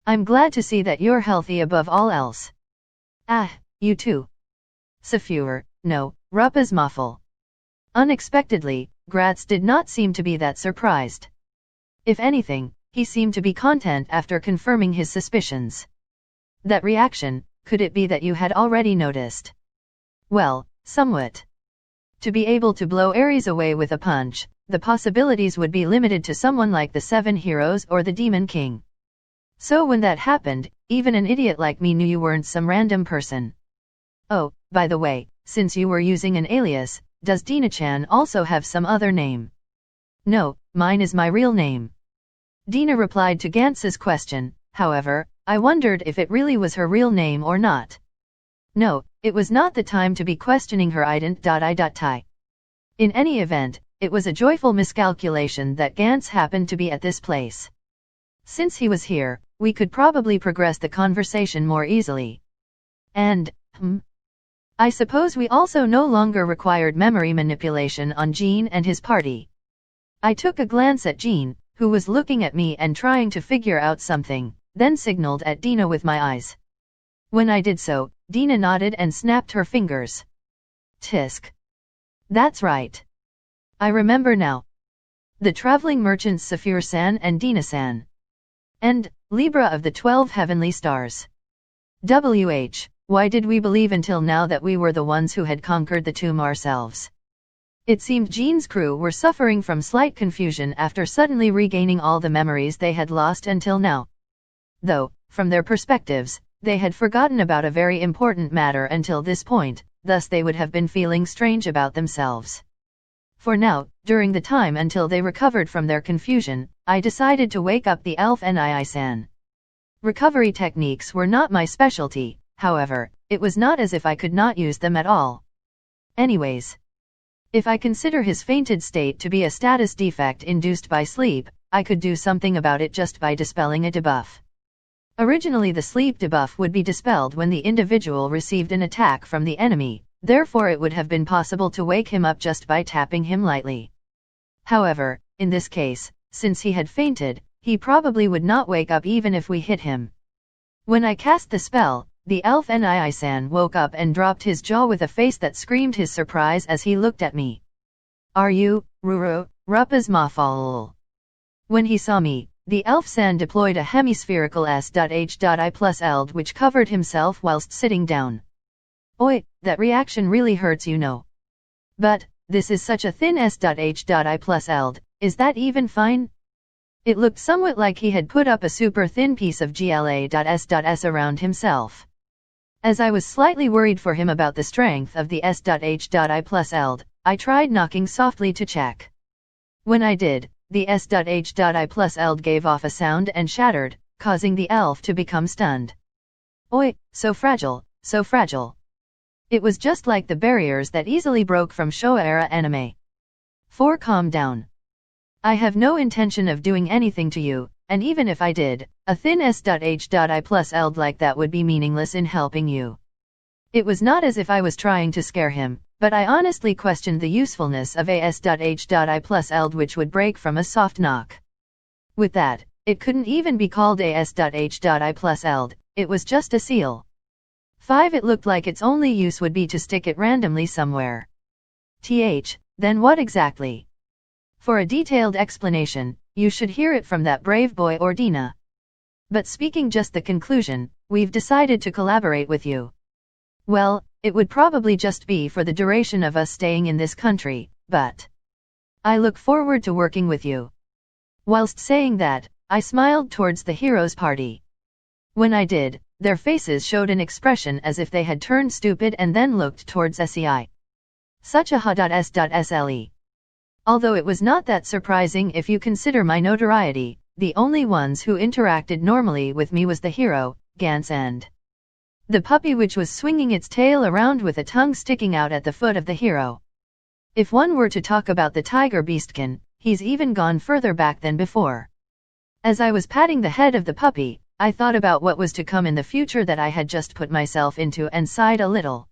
I'm glad to see that you're healthy above all else. Ah, you too. Safur, no, Ruppa's muffle. Unexpectedly, Gratz did not seem to be that surprised. If anything, he seemed to be content after confirming his suspicions. That reaction, could it be that you had already noticed? Well, somewhat. To be able to blow Ares away with a punch, the possibilities would be limited to someone like the 7 heroes or the Demon King. So when that happened, even an idiot like me knew you weren't some random person. Oh, by the way, since you were using an alias, does Dina-chan also have some other name? No, mine is my real name. Dina replied to Gantz's question. However, I wondered if it really was her real name or not. No, it was not the time to be questioning her ident.I.tai. In any event, it was a joyful miscalculation that Gantz happened to be at this place. Since he was here, we could probably progress the conversation more easily. And, I suppose we also no longer required memory manipulation on Jean and his party. I took a glance at Jean, who was looking at me and trying to figure out something, then signaled at Dina with my eyes. When I did so, Dina nodded and snapped her fingers. Tisk. That's right. I remember now. The traveling merchants Safur-san and Dina-san. And, Libra of the 12 heavenly stars. Why did we believe until now that we were the ones who had conquered the tomb ourselves? It seemed Jean's crew were suffering from slight confusion after suddenly regaining all the memories they had lost until now. Though, from their perspectives, They had forgotten about a very important matter until this point, thus they would have been feeling strange about themselves. For now, during the time until they recovered from their confusion, I decided to wake up the elf Nii-san. Recovery techniques were not my specialty, however, it was not as if I could not use them at all. Anyways, if I consider his fainted state to be a status defect induced by sleep, I could do something about it just by dispelling a debuff. Originally the sleep debuff would be dispelled when the individual received an attack from the enemy, therefore it would have been possible to wake him up just by tapping him lightly. However, in this case, since he had fainted, he probably would not wake up even if we hit him. When I cast the spell, the elf Nii-san woke up and dropped his jaw with a face that screamed his surprise as he looked at me. "Are you, Ruru, Rupas Mafal?" When he saw me, the elf-san deployed a hemispherical S.H.I+Eld which covered himself whilst sitting down. "Oi, that reaction really hurts, you know. But, this is such a thin S.H.I+Eld, is that even fine?" It looked somewhat like he had put up a super thin piece of GLA.S.S around himself. As I was slightly worried for him about the strength of the S.H.I+Eld, I tried knocking softly to check. When I did, the S.H.I+Eld gave off a sound and shattered, causing the elf to become stunned. "Oi, so fragile, so fragile." It was just like the barriers that easily broke from Showa-era anime. Calm down. I have no intention of doing anything to you, and even if I did, a thin S.H.I+Eld like that would be meaningless in helping you. It was not as if I was trying to scare him, but I honestly questioned the usefulness of a S.H.I+Eld which would break from a soft knock. With that, it couldn't even be called a S.H.I+Eld, it was just a seal. 5. It looked like its only use would be to stick it randomly somewhere. Then what exactly? For a detailed explanation, you should hear it from that brave boy Ordina. But speaking just the conclusion, we've decided to collaborate with you. Well, it would probably just be for the duration of us staying in this country, but I look forward to working with you. Whilst saying that, I smiled towards the heroes' party. When I did, their faces showed an expression as if they had turned stupid and then looked towards SEI. Such a ha.s.sle. Although it was not that surprising if you consider my notoriety, the only ones who interacted normally with me was the hero, Gans, and the puppy which was swinging its tail around with a tongue sticking out at the foot of the hero. If one were to talk about the tiger beastkin, he's even gone further back than before. As I was patting the head of the puppy, I thought about what was to come in the future that I had just put myself into and sighed a little.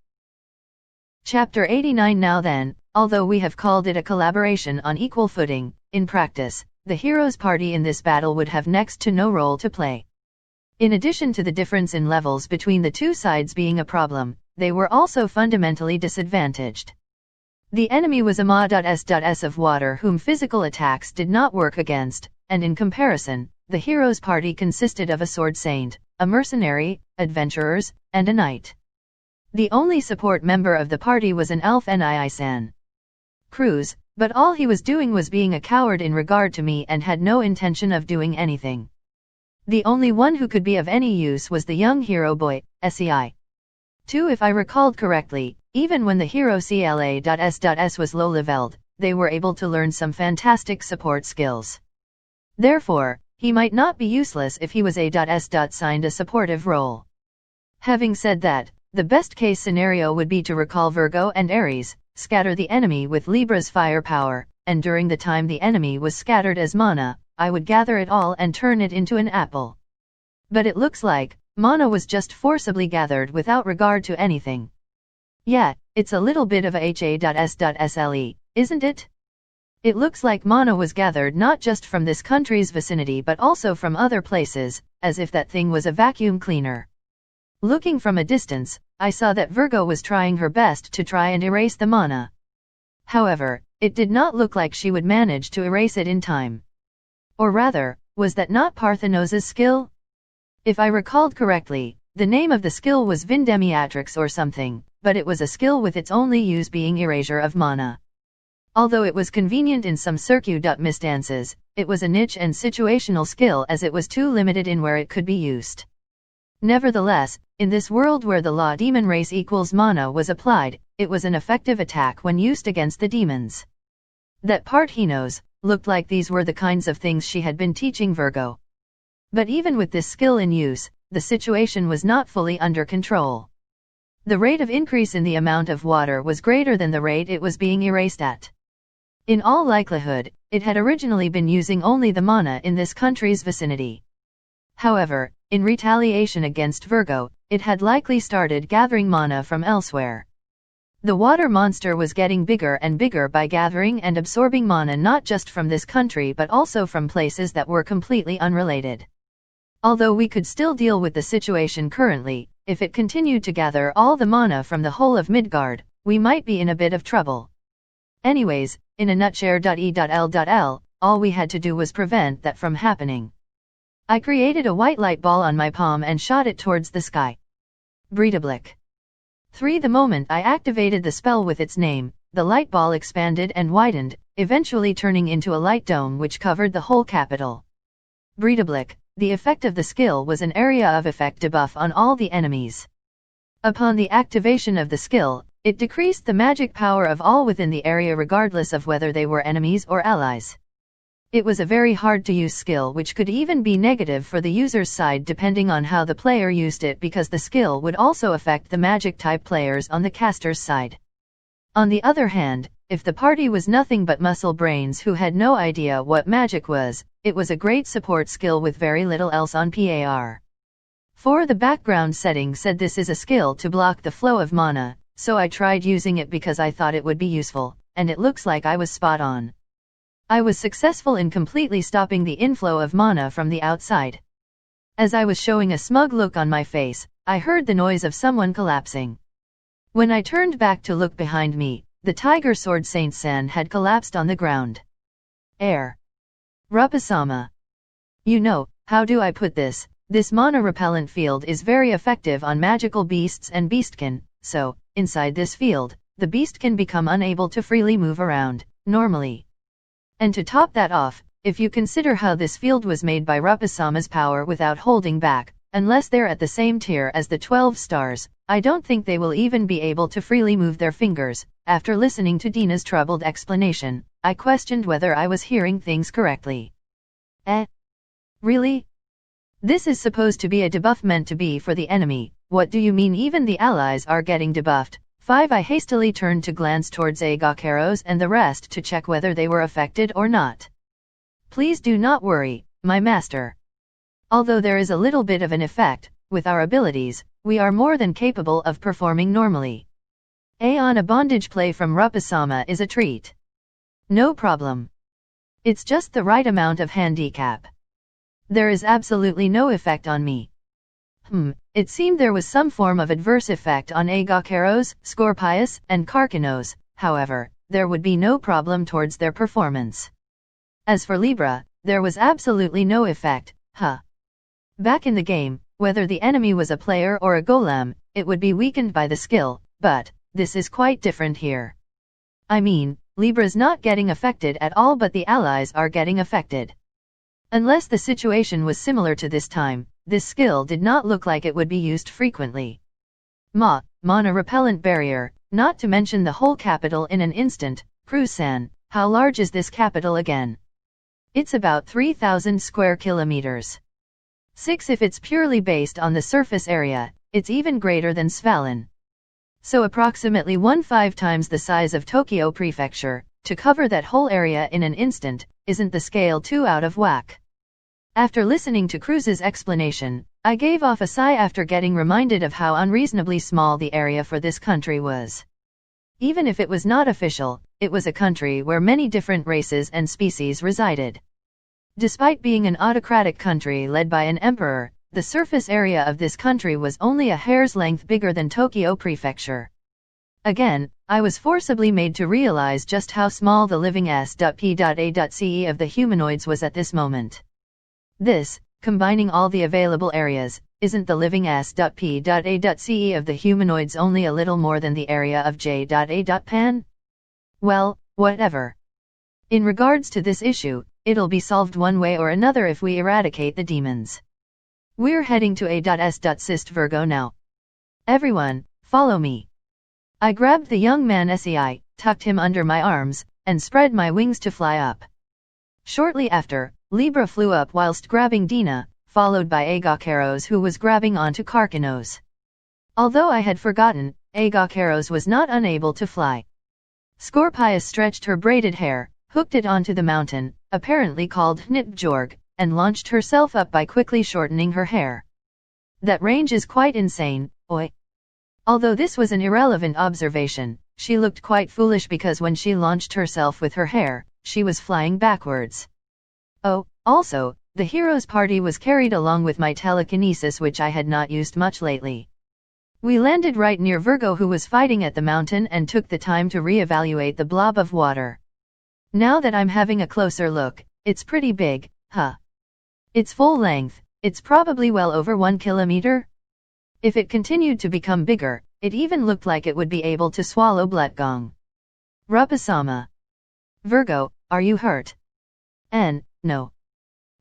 Chapter 89. Now then, although we have called it a collaboration on equal footing, in practice, the heroes' party in this battle would have next to no role to play. In addition to the difference in levels between the two sides being a problem, they were also fundamentally disadvantaged. The enemy was a Ma.S.S of water whom physical attacks did not work against, and in comparison, the heroes' party consisted of a sword saint, a mercenary, adventurers, and a knight. The only support member of the party was an elf Nii-san. Cruz, but all he was doing was being a coward in regard to me and had no intention of doing anything. The only one who could be of any use was the young hero boy, SEI. 2. If I recalled correctly, even when the hero CLA.S.S was low-leveled, they were able to learn some fantastic support skills. Therefore, he might not be useless if he was A.S. signed a supportive role. Having said that, the best-case scenario would be to recall Virgo and Aries, scatter the enemy with Libra's firepower, and during the time the enemy was scattered as mana, I would gather it all and turn it into an apple. But it looks like mana was just forcibly gathered without regard to anything. Yeah, it's a little bit of a HA.S.SLE, isn't it? It looks like mana was gathered not just from this country's vicinity but also from other places, as if that thing was a vacuum cleaner. Looking from a distance, I saw that Virgo was trying her best to try and erase the mana. However, it did not look like she would manage to erase it in time. Or rather, was that not Parthenos's skill? If I recalled correctly, the name of the skill was Vindemiatrix or something, but it was a skill with its only use being erasure of mana. Although it was convenient in some circuit-misstances, it was a niche and situational skill as it was too limited in where it could be used. Nevertheless, in this world where the law demon race equals mana was applied, it was an effective attack when used against the demons. That part he knows. Looked like these were the kinds of things she had been teaching Virgo. But even with this skill in use, the situation was not fully under control. The rate of increase in the amount of water was greater than the rate it was being erased at. In all likelihood, it had originally been using only the mana in this country's vicinity. However, in retaliation against Virgo, it had likely started gathering mana from elsewhere. The water monster was getting bigger and bigger by gathering and absorbing mana not just from this country but also from places that were completely unrelated. Although we could still deal with the situation currently, if it continued to gather all the mana from the whole of Midgard, we might be in a bit of trouble. Anyways, in a nutshare.e.l.l, all we had to do was prevent that from happening. I created a white light ball on my palm and shot it towards the sky. Breedablick. 3. The moment I activated the spell with its name, the light ball expanded and widened, eventually turning into a light dome which covered the whole capital. Breedablick. The effect of the skill was an area of effect debuff on all the enemies. Upon the activation of the skill, it decreased the magic power of all within the area regardless of whether they were enemies or allies. It was a very hard to use skill which could even be negative for the user's side depending on how the player used it because the skill would also affect the magic type players on the caster's side. On the other hand, if the party was nothing but muscle brains who had no idea what magic was, it was a great support skill with very little else on par. 4. The background setting said this is a skill to block the flow of mana, so I tried using it because I thought it would be useful, and it looks like I was spot on. I was successful in completely stopping the inflow of mana from the outside. As I was showing a smug look on my face, I heard the noise of someone collapsing. When I turned back to look behind me, the Tiger Sword Saint Sen had collapsed on the ground. Air. Rupasama. You know, how do I put this? This mana repellent field is very effective on magical beasts and beastkin, so, inside this field, the beast can become unable to freely move around, normally. And to top that off, if you consider how this field was made by Rupasama's power without holding back, unless they're at the same tier as the 12 stars, I don't think they will even be able to freely move their fingers. After listening to Dina's troubled explanation, I questioned whether I was hearing things correctly. Really? This is supposed to be a debuff meant to be for the enemy. What do you mean even the allies are getting debuffed? 5. I hastily turned to glance towards Agakeros and the rest to check whether they were affected or not. Please do not worry, my master. Although there is a little bit of an effect, with our abilities, we are more than capable of performing normally. A bondage play from Rupasama is a treat. No problem. It's just the right amount of handicap. There is absolutely no effect on me. It seemed there was some form of adverse effect on Agakeros, Scorpius, and Karkinos, however, there would be no problem towards their performance. As for Libra, there was absolutely no effect, Back in the game, whether the enemy was a player or a golem, it would be weakened by the skill, but this is quite different here. I mean, Libra's not getting affected at all but the allies are getting affected. Unless the situation was similar to this time, this skill did not look like it would be used frequently. Mana repellent barrier, not to mention the whole capital in an instant. Cruz-san, how large is this capital again? It's about 3,000 square kilometers. 6. If it's purely based on the surface area, it's even greater than Svalin. So approximately 1/5 times the size of Tokyo Prefecture. To cover that whole area in an instant, isn't the scale too out of whack? After listening to Cruz's explanation, I gave off a sigh after getting reminded of how unreasonably small the area for this country was. Even if it was not official, it was a country where many different races and species resided. Despite being an autocratic country led by an emperor, the surface area of this country was only a hair's length bigger than Tokyo Prefecture. Again, I was forcibly made to realize just how small the living S.P.A.C.E. of the humanoids was at this moment. This, combining all the available areas, isn't the living S.P.A.C.E. of the humanoids only a little more than the area of J.A.Pan? Well, whatever. In regards to this issue, it'll be solved one way or another if we eradicate the demons. We're heading to A.S.Syst Virgo now. Everyone, follow me. I grabbed the young man SEI, tucked him under my arms, and spread my wings to fly up. Shortly after, Libra flew up whilst grabbing Dina, followed by Agacaros who was grabbing onto Karkanos. Although I had forgotten, Agacaros was not unable to fly. Scorpius stretched her braided hair, hooked it onto the mountain, apparently called Hnitbjorg, and launched herself up by quickly shortening her hair. That range is quite insane, oi. Although this was an irrelevant observation, she looked quite foolish because when she launched herself with her hair, she was flying backwards. Oh, also, the hero's party was carried along with my telekinesis which I had not used much lately. We landed right near Virgo who was fighting at the mountain and took the time to re-evaluate the blob of water. Now that I'm having a closer look, it's pretty big, huh? Its full length, it's probably well over 1 kilometer? If it continued to become bigger, it even looked like it would be able to swallow Blutgong. Rupasama. Virgo, are you hurt? No.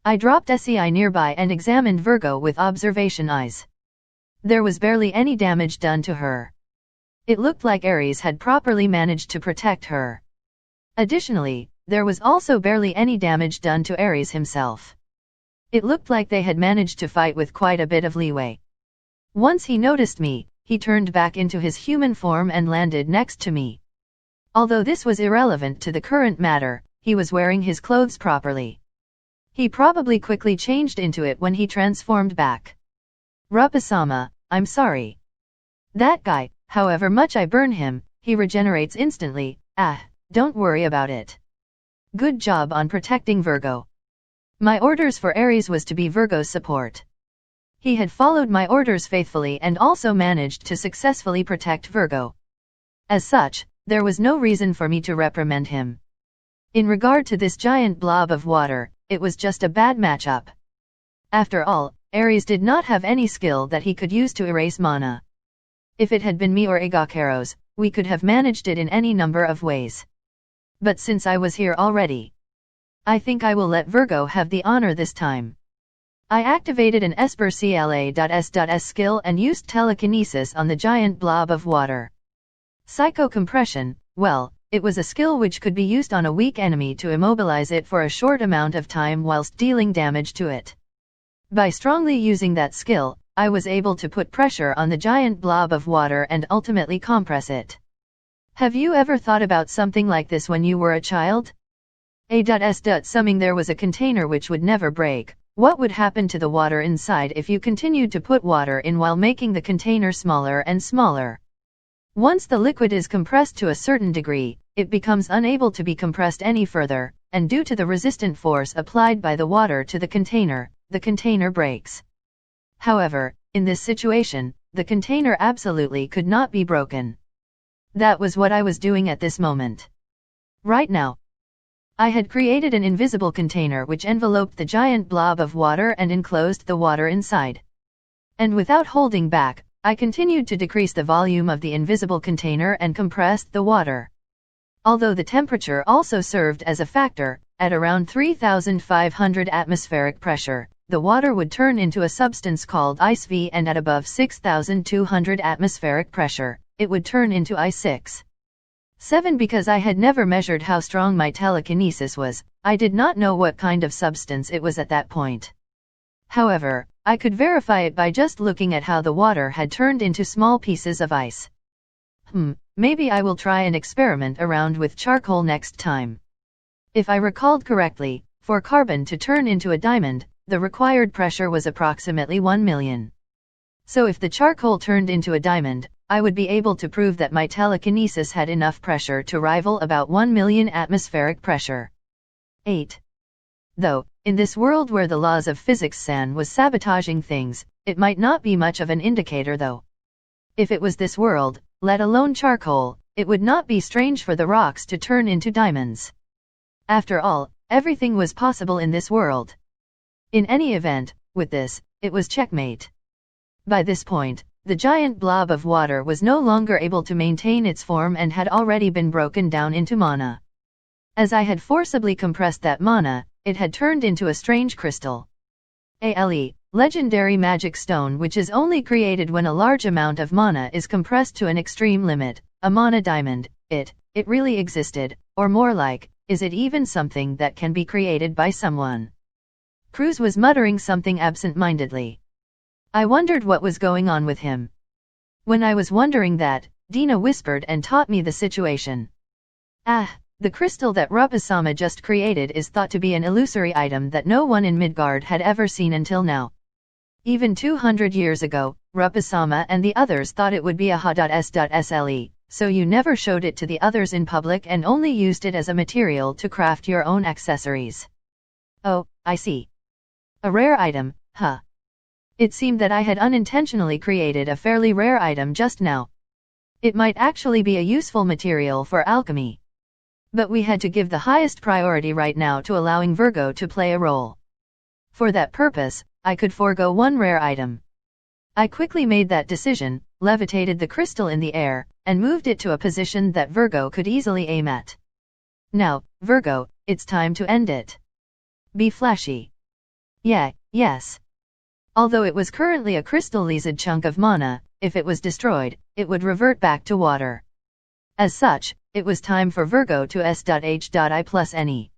I dropped SEI nearby and examined Virgo with observation eyes. There was barely any damage done to her. It looked like Ares had properly managed to protect her. Additionally, there was also barely any damage done to Ares himself. It looked like they had managed to fight with quite a bit of leeway. Once he noticed me, he turned back into his human form and landed next to me. Although this was irrelevant to the current matter, he was wearing his clothes properly. He probably quickly changed into it when he transformed back. Rupasama, I'm sorry. That guy, however much I burn him, he regenerates instantly, don't worry about it. Good job on protecting Virgo. My orders for Ares was to be Virgo's support. He had followed my orders faithfully and also managed to successfully protect Virgo. As such, there was no reason for me to reprimand him. In regard to this giant blob of water, it was just a bad matchup. After all, Ares did not have any skill that he could use to erase mana. If it had been me or Agacaros, we could have managed it in any number of ways. But since I was here already, I think I will let Virgo have the honor this time. I activated an Esper CLA.S.S skill and used telekinesis on the giant blob of water. Psycho-compression, well, it was a skill which could be used on a weak enemy to immobilize it for a short amount of time whilst dealing damage to it. By strongly using that skill, I was able to put pressure on the giant blob of water and ultimately compress it. Have you ever thought about something like this when you were a child? Assuming there was a container which would never break, what would happen to the water inside if you continued to put water in while making the container smaller and smaller? Once the liquid is compressed to a certain degree, it becomes unable to be compressed any further, and due to the resistant force applied by the water to the container breaks. However, in this situation, the container absolutely could not be broken. That was what I was doing at this moment. Right now, I had created an invisible container which enveloped the giant blob of water and enclosed the water inside. And without holding back, I continued to decrease the volume of the invisible container and compressed the water. Although the temperature also served as a factor, at around 3,500 atmospheric pressure, the water would turn into a substance called Ice V, and at above 6,200 atmospheric pressure, it would turn into I6. 7 Because I had never measured how strong my telekinesis was, I did not know what kind of substance it was at that point. However, I could verify it by just looking at how the water had turned into small pieces of ice. Maybe I will try an experiment around with charcoal next time. If I recalled correctly, for carbon to turn into a diamond, the required pressure was approximately 1 million. So if the charcoal turned into a diamond, I would be able to prove that my telekinesis had enough pressure to rival about 1 million atmospheric pressure. 8. Though, in this world where the laws of physics San was sabotaging things, it might not be much of an indicator though. If it was this world, let alone charcoal, it would not be strange for the rocks to turn into diamonds. After all, everything was possible in this world. In any event, with this, it was checkmate. By this point, the giant blob of water was no longer able to maintain its form and had already been broken down into mana. As I had forcibly compressed that mana, it had turned into a strange crystal. legendary magic stone which is only created when a large amount of mana is compressed to an extreme limit, a mana diamond. It really existed, or more like, is it even something that can be created by someone? Cruz was muttering something absent-mindedly. I wondered what was going on with him. When I was wondering that, Dina whispered and taught me the situation. The crystal that Rupasama just created is thought to be an illusory item that no one in Midgard had ever seen until now. Even 200 years ago, Rupasama and the others thought it would be a ha.s.sle, so you never showed it to the others in public and only used it as a material to craft your own accessories. Oh, I see. A rare item, huh? It seemed that I had unintentionally created a fairly rare item just now. It might actually be a useful material for alchemy. But we had to give the highest priority right now to allowing Virgo to play a role. For that purpose, I could forego one rare item. I quickly made that decision, levitated the crystal in the air, and moved it to a position that Virgo could easily aim at. Now, Virgo, it's time to end it. Be flashy. Yes. Although it was currently a crystallized chunk of mana, if it was destroyed, it would revert back to water. As such, it was time for Virgo to s.h.i+ne.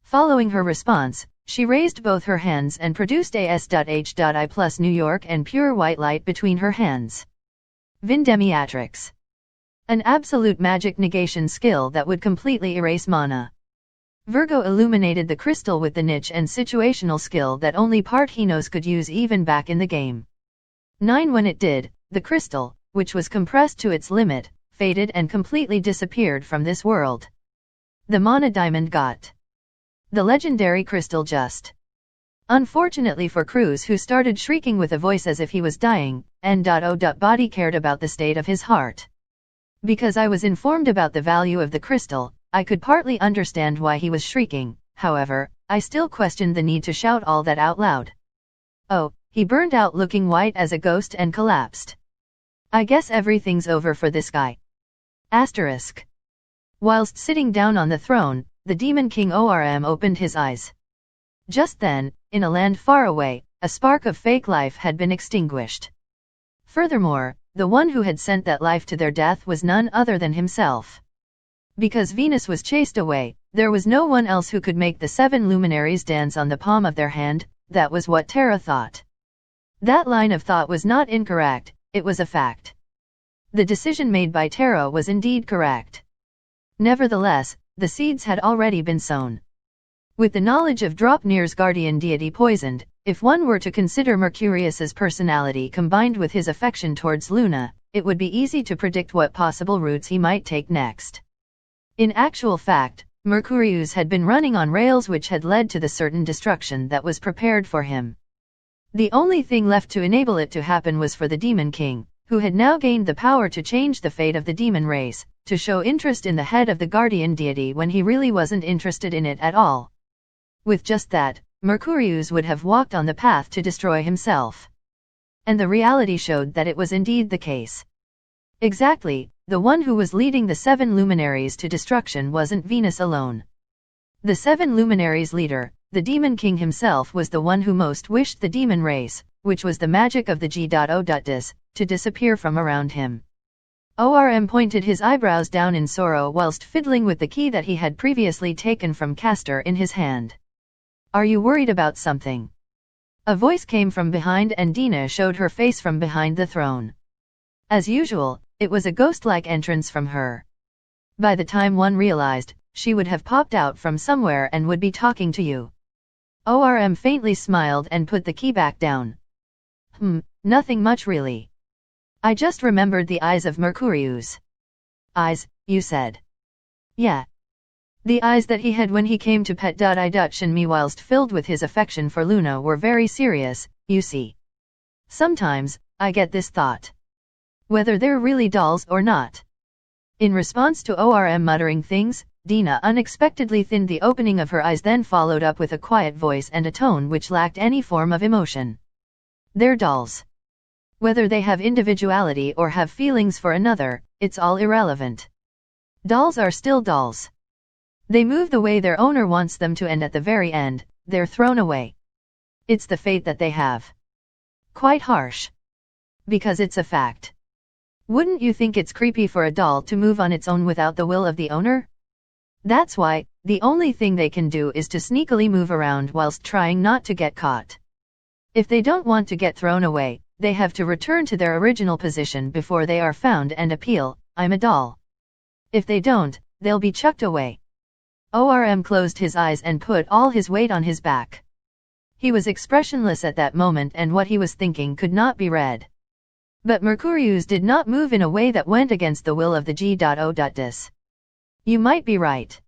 Following her response, she raised both her hands and produced a s.h.i+ New York and pure white light between her hands. Vindemiatrix. An absolute magic negation skill that would completely erase mana. Virgo illuminated the crystal with the niche and situational skill that only Parthinos could use even back in the game. 9 When it did, the crystal, which was compressed to its limit, faded and completely disappeared from this world. The mana diamond got. The legendary crystal just. Unfortunately for Cruz, who started shrieking with a voice as if he was dying, Body cared about the state of his heart. Because I was informed about the value of the crystal, I could partly understand why he was shrieking. However, I still questioned the need to shout all that out loud. Oh, he burned out looking white as a ghost and collapsed. I guess everything's over for this guy. Asterisk. Whilst sitting down on the throne, the Demon King Orm opened his eyes. Just then, in a land far away, a spark of fake life had been extinguished. Furthermore, the one who had sent that life to their death was none other than himself. Because Venus was chased away, there was no one else who could make the 7 luminaries dance on the palm of their hand. That was what Terra thought. That line of thought was not incorrect, it was a fact. The decision made by Terra was indeed correct. Nevertheless, the seeds had already been sown. With the knowledge of Draupnir's guardian deity poisoned, if one were to consider Mercurius's personality combined with his affection towards Luna, it would be easy to predict what possible routes he might take next. In actual fact, Mercurius had been running on rails which had led to the certain destruction that was prepared for him. The only thing left to enable it to happen was for the Demon King, who had now gained the power to change the fate of the demon race, to show interest in the head of the guardian deity when he really wasn't interested in it at all. With just that, Mercurius would have walked on the path to destroy himself. And the reality showed that it was indeed the case. Exactly, the one who was leading the 7 luminaries to destruction wasn't Venus alone. The 7 luminaries leader, the Demon King himself, was the one who most wished the demon race, which was the magic of the G.O.Dis, to disappear from around him. Orm pointed his eyebrows down in sorrow whilst fiddling with the key that he had previously taken from Castor in his hand. Are you worried about something? A voice came from behind and Dina showed her face from behind the throne. As usual, it was a ghost-like entrance from her. By the time one realized, she would have popped out from somewhere and would be talking to you. Orm faintly smiled and put the key back down. Nothing much really. I just remembered the eyes of Mercurius. Eyes, you said? Yeah. The eyes that he had when he came to Pet.I Dutch and me whilst filled with his affection for Luna were very serious, you see. Sometimes, I get this thought. Whether they're really dolls or not. In response to Orm muttering things, Dina unexpectedly thinned the opening of her eyes, then followed up with a quiet voice and a tone which lacked any form of emotion. They're dolls. Whether they have individuality or have feelings for another, it's all irrelevant. Dolls are still dolls. They move the way their owner wants them to, and at the very end, they're thrown away. It's the fate that they have. Quite harsh. Because it's a fact. Wouldn't you think it's creepy for a doll to move on its own without the will of the owner? That's why, the only thing they can do is to sneakily move around whilst trying not to get caught. If they don't want to get thrown away, they have to return to their original position before they are found and appeal, "I'm a doll." If they don't, they'll be chucked away. ORM closed his eyes and put all his weight on his back. He was expressionless at that moment and what he was thinking could not be read. But Mercurius did not move in a way that went against the will of the G.O.Dis. You might be right.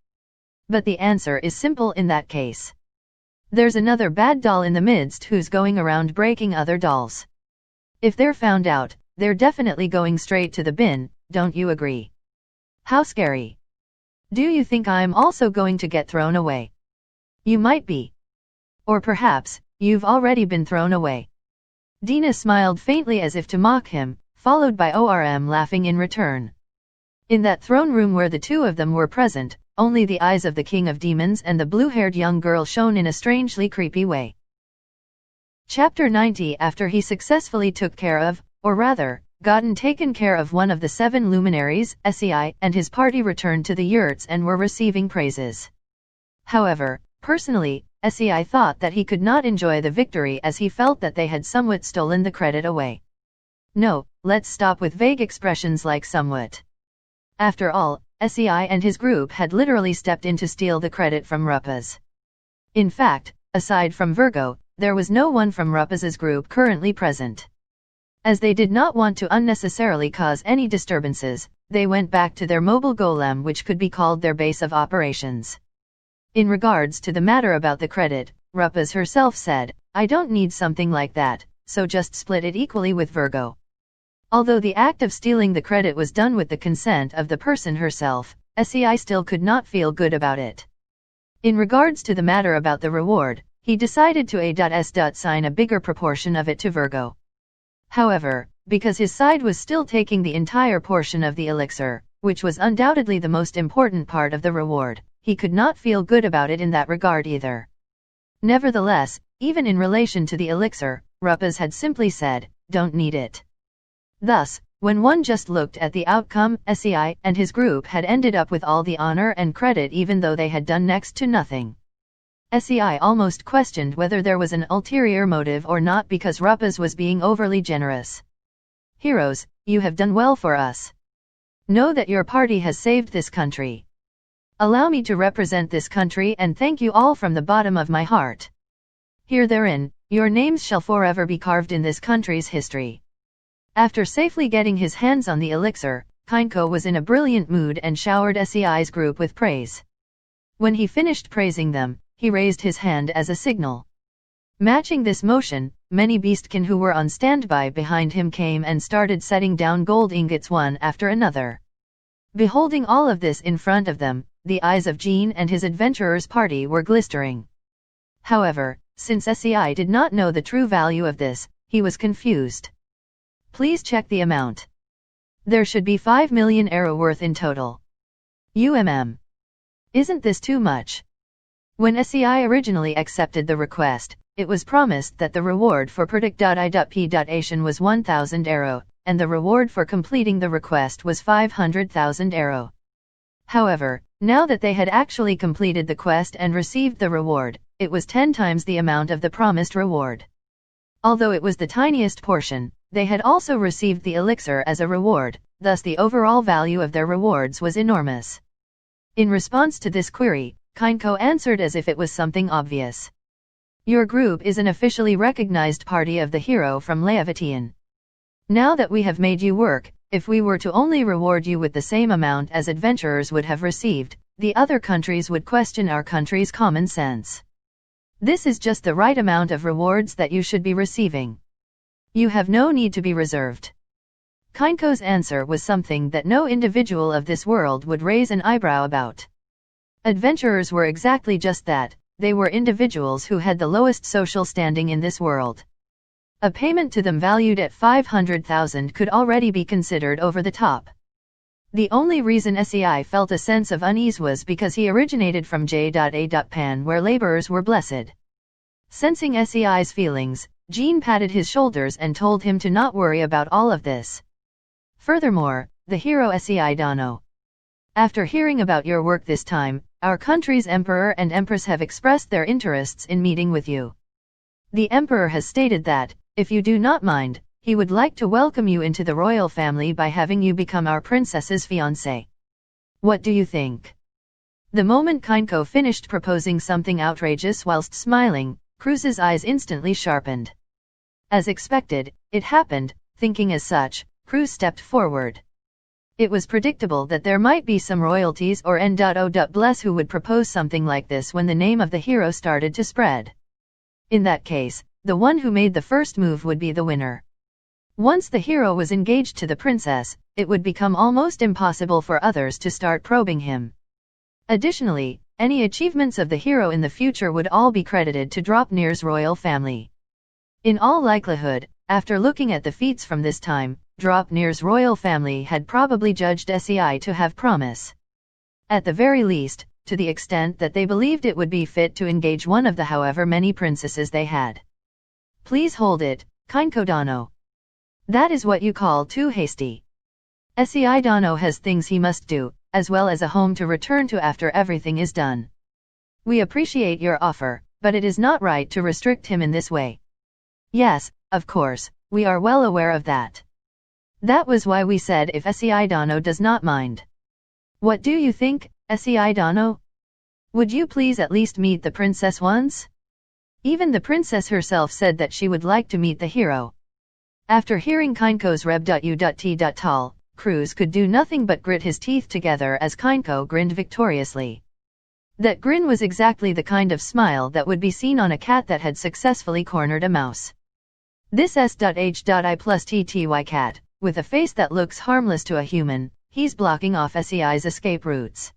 But the answer is simple in that case. There's another bad doll in the midst who's going around breaking other dolls. If they're found out, they're definitely going straight to the bin, don't you agree? How scary. Do you think I'm also going to get thrown away? You might be. Or perhaps, you've already been thrown away. Dina smiled faintly as if to mock him, followed by ORM laughing in return. In that throne room where the two of them were present, only the eyes of the King of Demons and the blue-haired young girl shone in a strangely creepy way. Chapter 90. After he successfully took care of, or rather, gotten taken care of one of the 7 luminaries, SEI and his party returned to the yurts and were receiving praises. However, personally, SEI thought that he could not enjoy the victory as he felt that they had somewhat stolen the credit away. No, let's stop with vague expressions like somewhat. After all, SEI and his group had literally stepped in to steal the credit from Rapaz. In fact, aside from Virgo, there was no one from Rapaz's group currently present. As they did not want to unnecessarily cause any disturbances, they went back to their mobile golem, which could be called their base of operations. In regards to the matter about the credit, Rapaz herself said, "I don't need something like that, so just split it equally with Virgo." Although the act of stealing the credit was done with the consent of the person herself, SEI still could not feel good about it. In regards to the matter about the reward, he decided to assign a bigger proportion of it to Virgo. However, because his side was still taking the entire portion of the elixir, which was undoubtedly the most important part of the reward, he could not feel good about it in that regard either. Nevertheless, even in relation to the elixir, Rapaz had simply said, "Don't need it." Thus, when one just looked at the outcome, SEI and his group had ended up with all the honor and credit even though they had done next to nothing. SEI almost questioned whether there was an ulterior motive or not because Rapaz was being overly generous. "Heroes, you have done well for us. Know that your party has saved this country. Allow me to represent this country and thank you all from the bottom of my heart. Here therein, your names shall forever be carved in this country's history." After safely getting his hands on the elixir, Kainko was in a brilliant mood and showered SEI's group with praise. When he finished praising them, he raised his hand as a signal. Matching this motion, many beastkin who were on standby behind him came and started setting down gold ingots one after another. Beholding all of this in front of them, the eyes of Jean and his adventurers' party were glistering. However, since SEI did not know the true value of this, he was confused. "Please check the amount. There should be 5 million arrow worth in total. Isn't this too much?" When SEI originally accepted the request, it was promised that the reward for predict.I.P.Ation was 1,000 arrow, and the reward for completing the request was 500,000 arrow. However, now that they had actually completed the quest and received the reward, it was 10 times the amount of the promised reward. Although it was the tiniest portion, they had also received the elixir as a reward, thus the overall value of their rewards was enormous. In response to this query, Kainko answered as if it was something obvious. "Your group is an officially recognized party of the hero from Leavitian. Now that we have made you work, if we were to only reward you with the same amount as adventurers would have received, the other countries would question our country's common sense. This is just the right amount of rewards that you should be receiving. You have no need to be reserved." Kainko's answer was something that no individual of this world would raise an eyebrow about. Adventurers were exactly just that, they were individuals who had the lowest social standing in this world. A payment to them valued at 500,000 could already be considered over the top. The only reason SEI felt a sense of unease was because he originated from J.A.Pan where laborers were blessed. Sensing SEI's feelings, Jean patted his shoulders and told him to not worry about all of this. Furthermore, the hero Sei Dano. After hearing about your work this time, our country's emperor and empress have expressed their interests in meeting with you. The emperor has stated that, if you do not mind, he would like to welcome you into the royal family by having you become our princess's fiancé. What do you think? The moment Kainko finished proposing something outrageous whilst smiling, Cruz's eyes instantly sharpened. As expected, it happened. Thinking as such, Cruz stepped forward. It was predictable that there might be some royalties or n.o.bless who would propose something like this when the name of the hero started to spread. In that case, the one who made the first move would be the winner. Once the hero was engaged to the princess, it would become almost impossible for others to start probing him. Additionally, any achievements of the hero in the future would all be credited to Draupnir's royal family. In all likelihood, after looking at the feats from this time, Draupnir's royal family had probably judged Sei to have promise. At the very least, to the extent that they believed it would be fit to engage one of the however many princesses they had. Please hold it, Kainko Dano. That is what you call too hasty. Sei Dano has things he must do, as well as a home to return to after everything is done. We appreciate your offer, but it is not right to restrict him in this way. Yes, of course, we are well aware of that. That was why we said if Sei Dano does not mind. What do you think, Sei Dano? Would you please at least meet the princess once? Even the princess herself said that she would like to meet the hero. After hearing Kainko's reb.u.t.tal, Cruz could do nothing but grit his teeth together as Kainko grinned victoriously. That grin was exactly the kind of smile that would be seen on a cat that had successfully cornered a mouse. This S.H.I+TTY cat, with a face that looks harmless to a human, he's blocking off Sei's escape routes.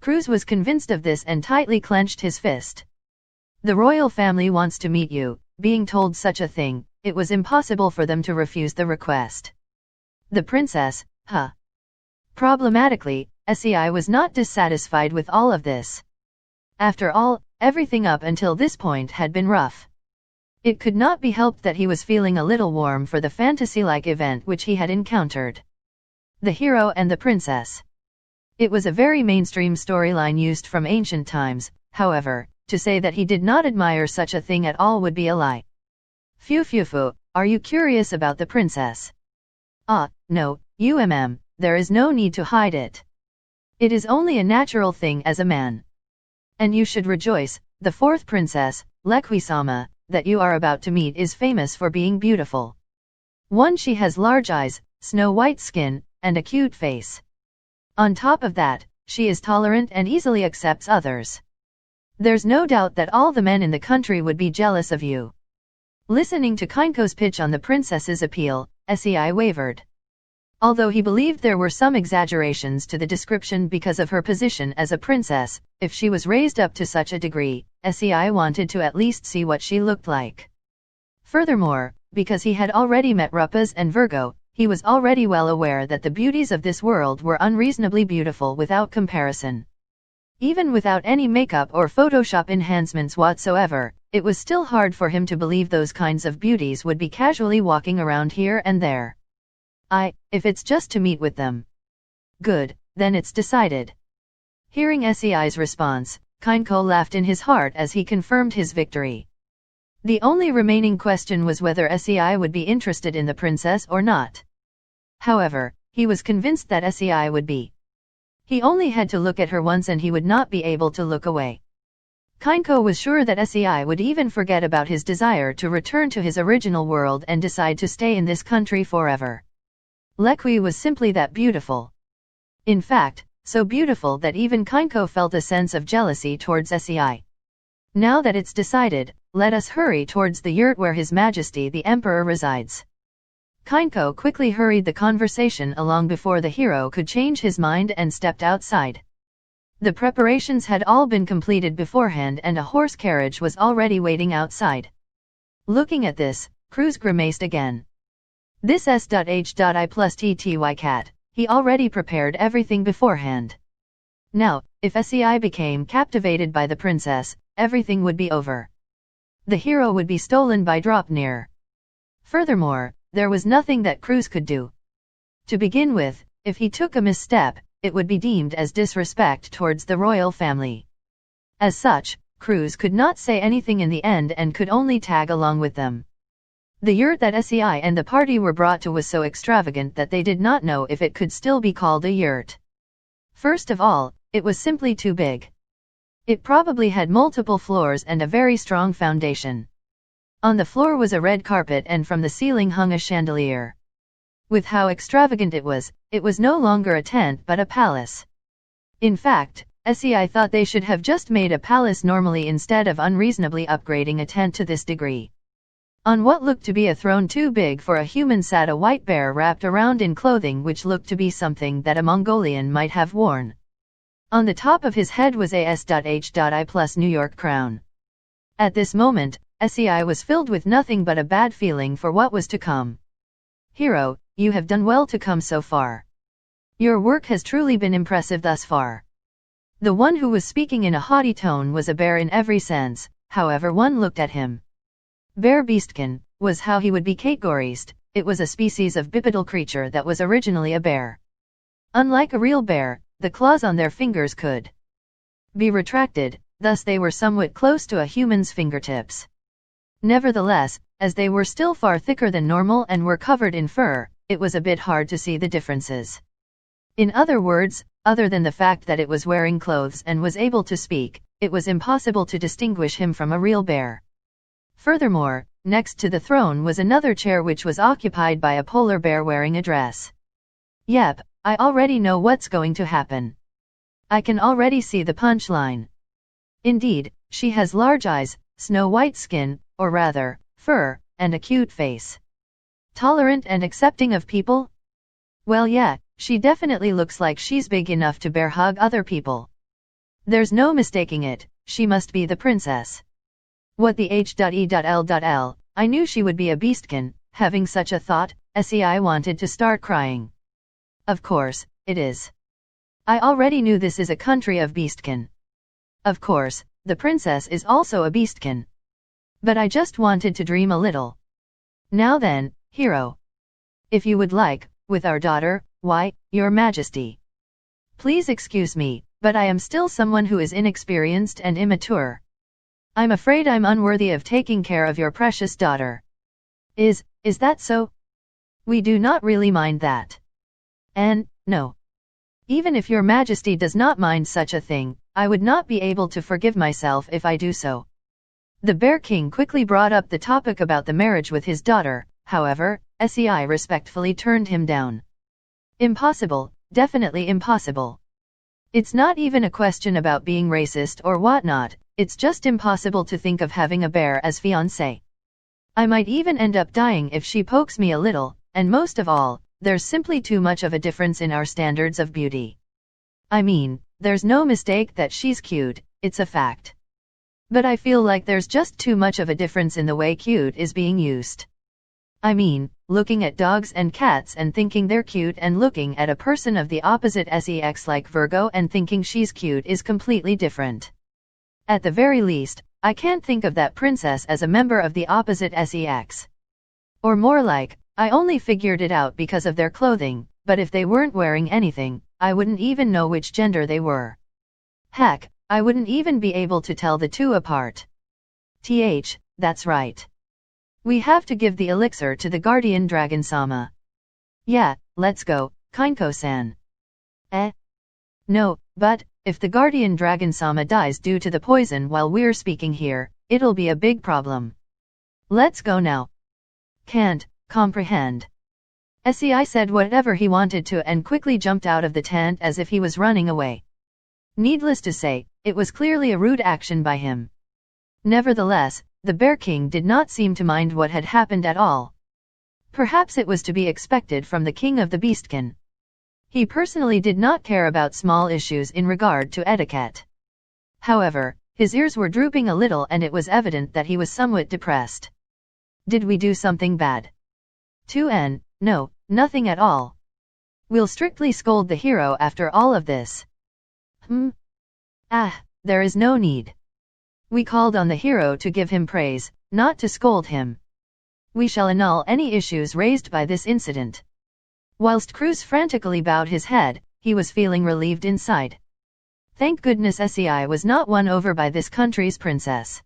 Cruz was convinced of this and tightly clenched his fist. The royal family wants to meet you. Being told such a thing, it was impossible for them to refuse the request. The princess, huh? Problematically, Sei was not dissatisfied with all of this. After all, everything up until this point had been rough. It could not be helped that he was feeling a little warm for the fantasy-like event which he had encountered. The hero and the princess. It was a very mainstream storyline used from ancient times, however, to say that he did not admire such a thing at all would be a lie. Phew, are you curious about the princess? Ah, no, there is no need to hide it. It is only a natural thing as a man. And you should rejoice, the fourth princess, Lequi-sama, that you are about to meet is famous for being beautiful. One, she has large eyes, snow-white skin, and a cute face. On top of that, she is tolerant and easily accepts others. There's no doubt that all the men in the country would be jealous of you. Listening to Kainko's pitch on the princess's appeal, Sei wavered. Although he believed there were some exaggerations to the description because of her position as a princess, if she was raised up to such a degree, Sei wanted to at least see what she looked like. Furthermore, because he had already met Rapaz and Virgo, he was already well aware that the beauties of this world were unreasonably beautiful without comparison. Even without any makeup or Photoshop enhancements whatsoever, it was still hard for him to believe those kinds of beauties would be casually walking around here and there. If it's just to meet with them. Good, then it's decided. Hearing Sei's response, Kainko laughed in his heart as he confirmed his victory. The only remaining question was whether Sei would be interested in the princess or not. However, he was convinced that Sei would be. He only had to look at her once and he would not be able to look away. Kainko was sure that Sei would even forget about his desire to return to his original world and decide to stay in this country forever. Lequi was simply that beautiful. In fact, so beautiful that even Kainko felt a sense of jealousy towards Sei. Now that it's decided, let us hurry towards the yurt where His Majesty the Emperor resides. Kainko quickly hurried the conversation along before the hero could change his mind and stepped outside. The preparations had all been completed beforehand and a horse carriage was already waiting outside. Looking at this, Cruz grimaced again. This S.H.I+TTY cat, he already prepared everything beforehand. Now, if Sei became captivated by the princess, everything would be over. the hero would be stolen by Draupnir. Furthermore, there was nothing that Cruz could do. To begin with, if he took a misstep, it would be deemed as disrespect towards the royal family. As such, Cruz could not say anything in the end and could only tag along with them. The yurt that SEI and the party were brought to was so extravagant that they did not know if it could still be called a yurt. First of all, it was simply too big. It probably had multiple floors and a very strong foundation. On the floor was a red carpet and from the ceiling hung a chandelier. With how extravagant it was no longer a tent but a palace. In fact, SEI thought they should have just made a palace normally instead of unreasonably upgrading a tent to this degree. On what looked to be a throne too big for a human sat a white bear wrapped around in clothing which looked to be something that a Mongolian might have worn. On the top of his head was a S.H.I plus New York crown. At this moment, SEI was filled with nothing but a bad feeling for what was to come. Hero, you have done well to come so far. Your work has truly been impressive thus far. The one who was speaking in a haughty tone was a bear in every sense, however one looked at him. Bear beastkin was how he would be categorized. It was a species of bipedal creature that was originally a bear. Unlike a real bear, the claws on their fingers could be retracted, thus they were somewhat close to a human's fingertips. Nevertheless, as they were still far thicker than normal and were covered in fur, it was a bit hard to see the differences. In other words, other than the fact that it was wearing clothes and was able to speak, it was impossible to distinguish him from a real bear. Furthermore, next to the throne was another chair which was occupied by a polar bear wearing a dress. Yep, I already know what's going to happen. I can already see the punchline. Indeed, she has large eyes, snow-white skin, or rather, fur, and a cute face. Tolerant and accepting of people? Well yeah, she definitely looks like she's big enough to bear hug other people. There's no mistaking it, she must be the princess. What the H.E.L.L, I knew she would be a beastkin. Having such a thought, SEI wanted to start crying. Of course, it is. I already knew this is a country of beastkin. Of course, the princess is also a beastkin. But I just wanted to dream a little. Now then, hero. If you would like, with our daughter, why, your majesty. Please excuse me, but I am still someone who is inexperienced and immature. I'm afraid I'm unworthy of taking care of your precious daughter. Is that so? We do not really mind that. And, no. Even if your majesty does not mind such a thing, I would not be able to forgive myself if I do so. The Bear King quickly brought up the topic about the marriage with his daughter, however, SEI respectfully turned him down. Impossible, definitely impossible. It's not even a question about being racist or whatnot, it's just impossible to think of having a bear as fiancé. I might even end up dying if she pokes me a little, and most of all, there's simply too much of a difference in our standards of beauty. I mean, there's no mistake that she's cute, it's a fact. But I feel like there's just too much of a difference in the way cute is being used. I mean, looking at dogs and cats and thinking they're cute and looking at a person of the opposite sex like Virgo and thinking she's cute is completely different. At the very least, I can't think of that princess as a member of the opposite sex. Or more like, I only figured it out because of their clothing, but if they weren't wearing anything, I wouldn't even know which gender they were. Heck, I wouldn't even be able to tell the two apart. That's right. We have to give the elixir to the guardian dragon Sama. Yeah, let's go, Kinko-san. No, but, if the guardian dragon Sama dies due to the poison while we're speaking here, it'll be a big problem. Let's go now. Can't comprehend. SEI said whatever he wanted to and quickly jumped out of the tent as if he was running away. Needless to say, it was clearly a rude action by him. Nevertheless, the Bear King did not seem to mind what had happened at all. Perhaps it was to be expected from the king of the Beastkin. He personally did not care about small issues in regard to etiquette. However, his ears were drooping a little and it was evident that he was somewhat depressed. Did we do something bad? No, nothing at all. We'll strictly scold the hero after all of this. There is no need. We called on the hero to give him praise, not to scold him. We shall annul any issues raised by this incident." Whilst Cruz frantically bowed his head, he was feeling relieved inside. Thank goodness SEI was not won over by this country's princess.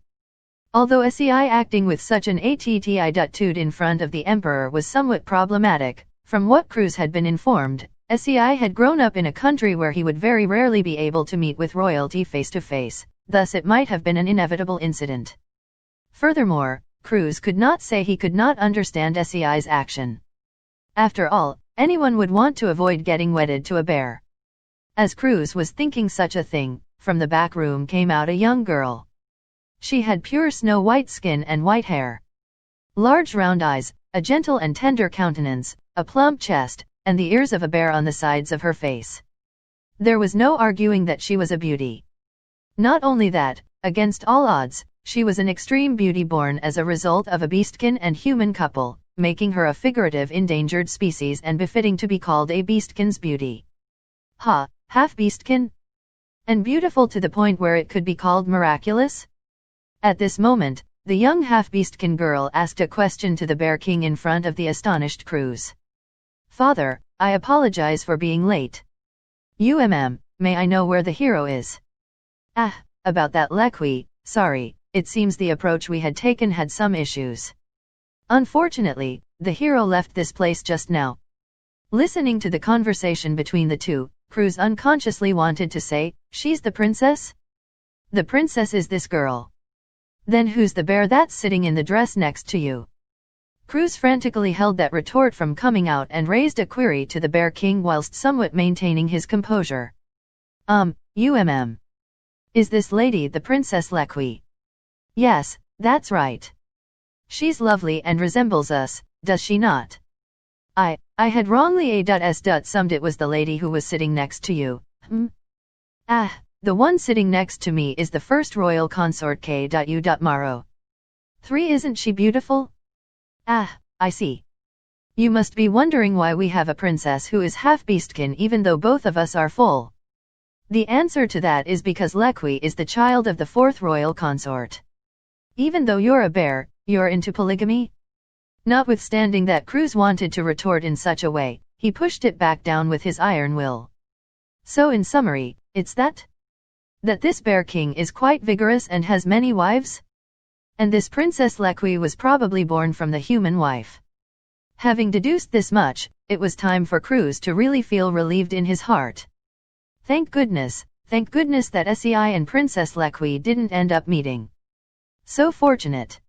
Although SEI acting with such an attitude in front of the emperor was somewhat problematic, from what Cruz had been informed, SEI had grown up in a country where he would very rarely be able to meet with royalty face to face, thus it might have been an inevitable incident. Furthermore, Cruz could not say he could not understand SEI's action. After all, anyone would want to avoid getting wedded to a bear. As Cruz was thinking such a thing, from the back room came out a young girl. She had pure snow-white skin and white hair. Large round eyes, a gentle and tender countenance, a plump chest, and the ears of a bear on the sides of her face. There was no arguing that she was a beauty. Not only that, against all odds, she was an extreme beauty born as a result of a beastkin and human couple, making her a figurative endangered species and befitting to be called a beastkin's beauty. Ha, half beastkin? And beautiful to the point where it could be called miraculous? At this moment, the young half-beastkin girl asked a question to the Bear King in front of the astonished Cruz. "Father, I apologize for being late. May I know where the hero is?" "Ah, about that Lequi, sorry, it seems the approach we had taken had some issues. Unfortunately, the hero left this place just now." Listening to the conversation between the two, Cruz unconsciously wanted to say, "She's the princess?" "The princess is this girl." "Then who's the bear that's sitting in the dress next to you?" Cruz frantically held that retort from coming out and raised a query to the Bear King whilst somewhat maintaining his composure. Is this lady the Princess Lequi?" "Yes, that's right. She's lovely and resembles us, does she not?" I had wrongly assumed it was the lady who was sitting next to you." The one sitting next to me is the first royal consort Ku Maro. 3 Isn't she beautiful?" I see. You must be wondering why we have a princess who is half beastkin even though both of us are full. The answer to that is because Lequi is the child of the 4th royal consort. Even though you're a bear, you're into polygamy?" Notwithstanding that Cruz wanted to retort in such a way, he pushed it back down with his iron will. "So in summary, it's that this Bear King is quite vigorous and has many wives? And this Princess Lequi was probably born from the human wife." Having deduced this much, it was time for Cruz to really feel relieved in his heart. Thank goodness that SEI and Princess Lequi didn't end up meeting. So fortunate.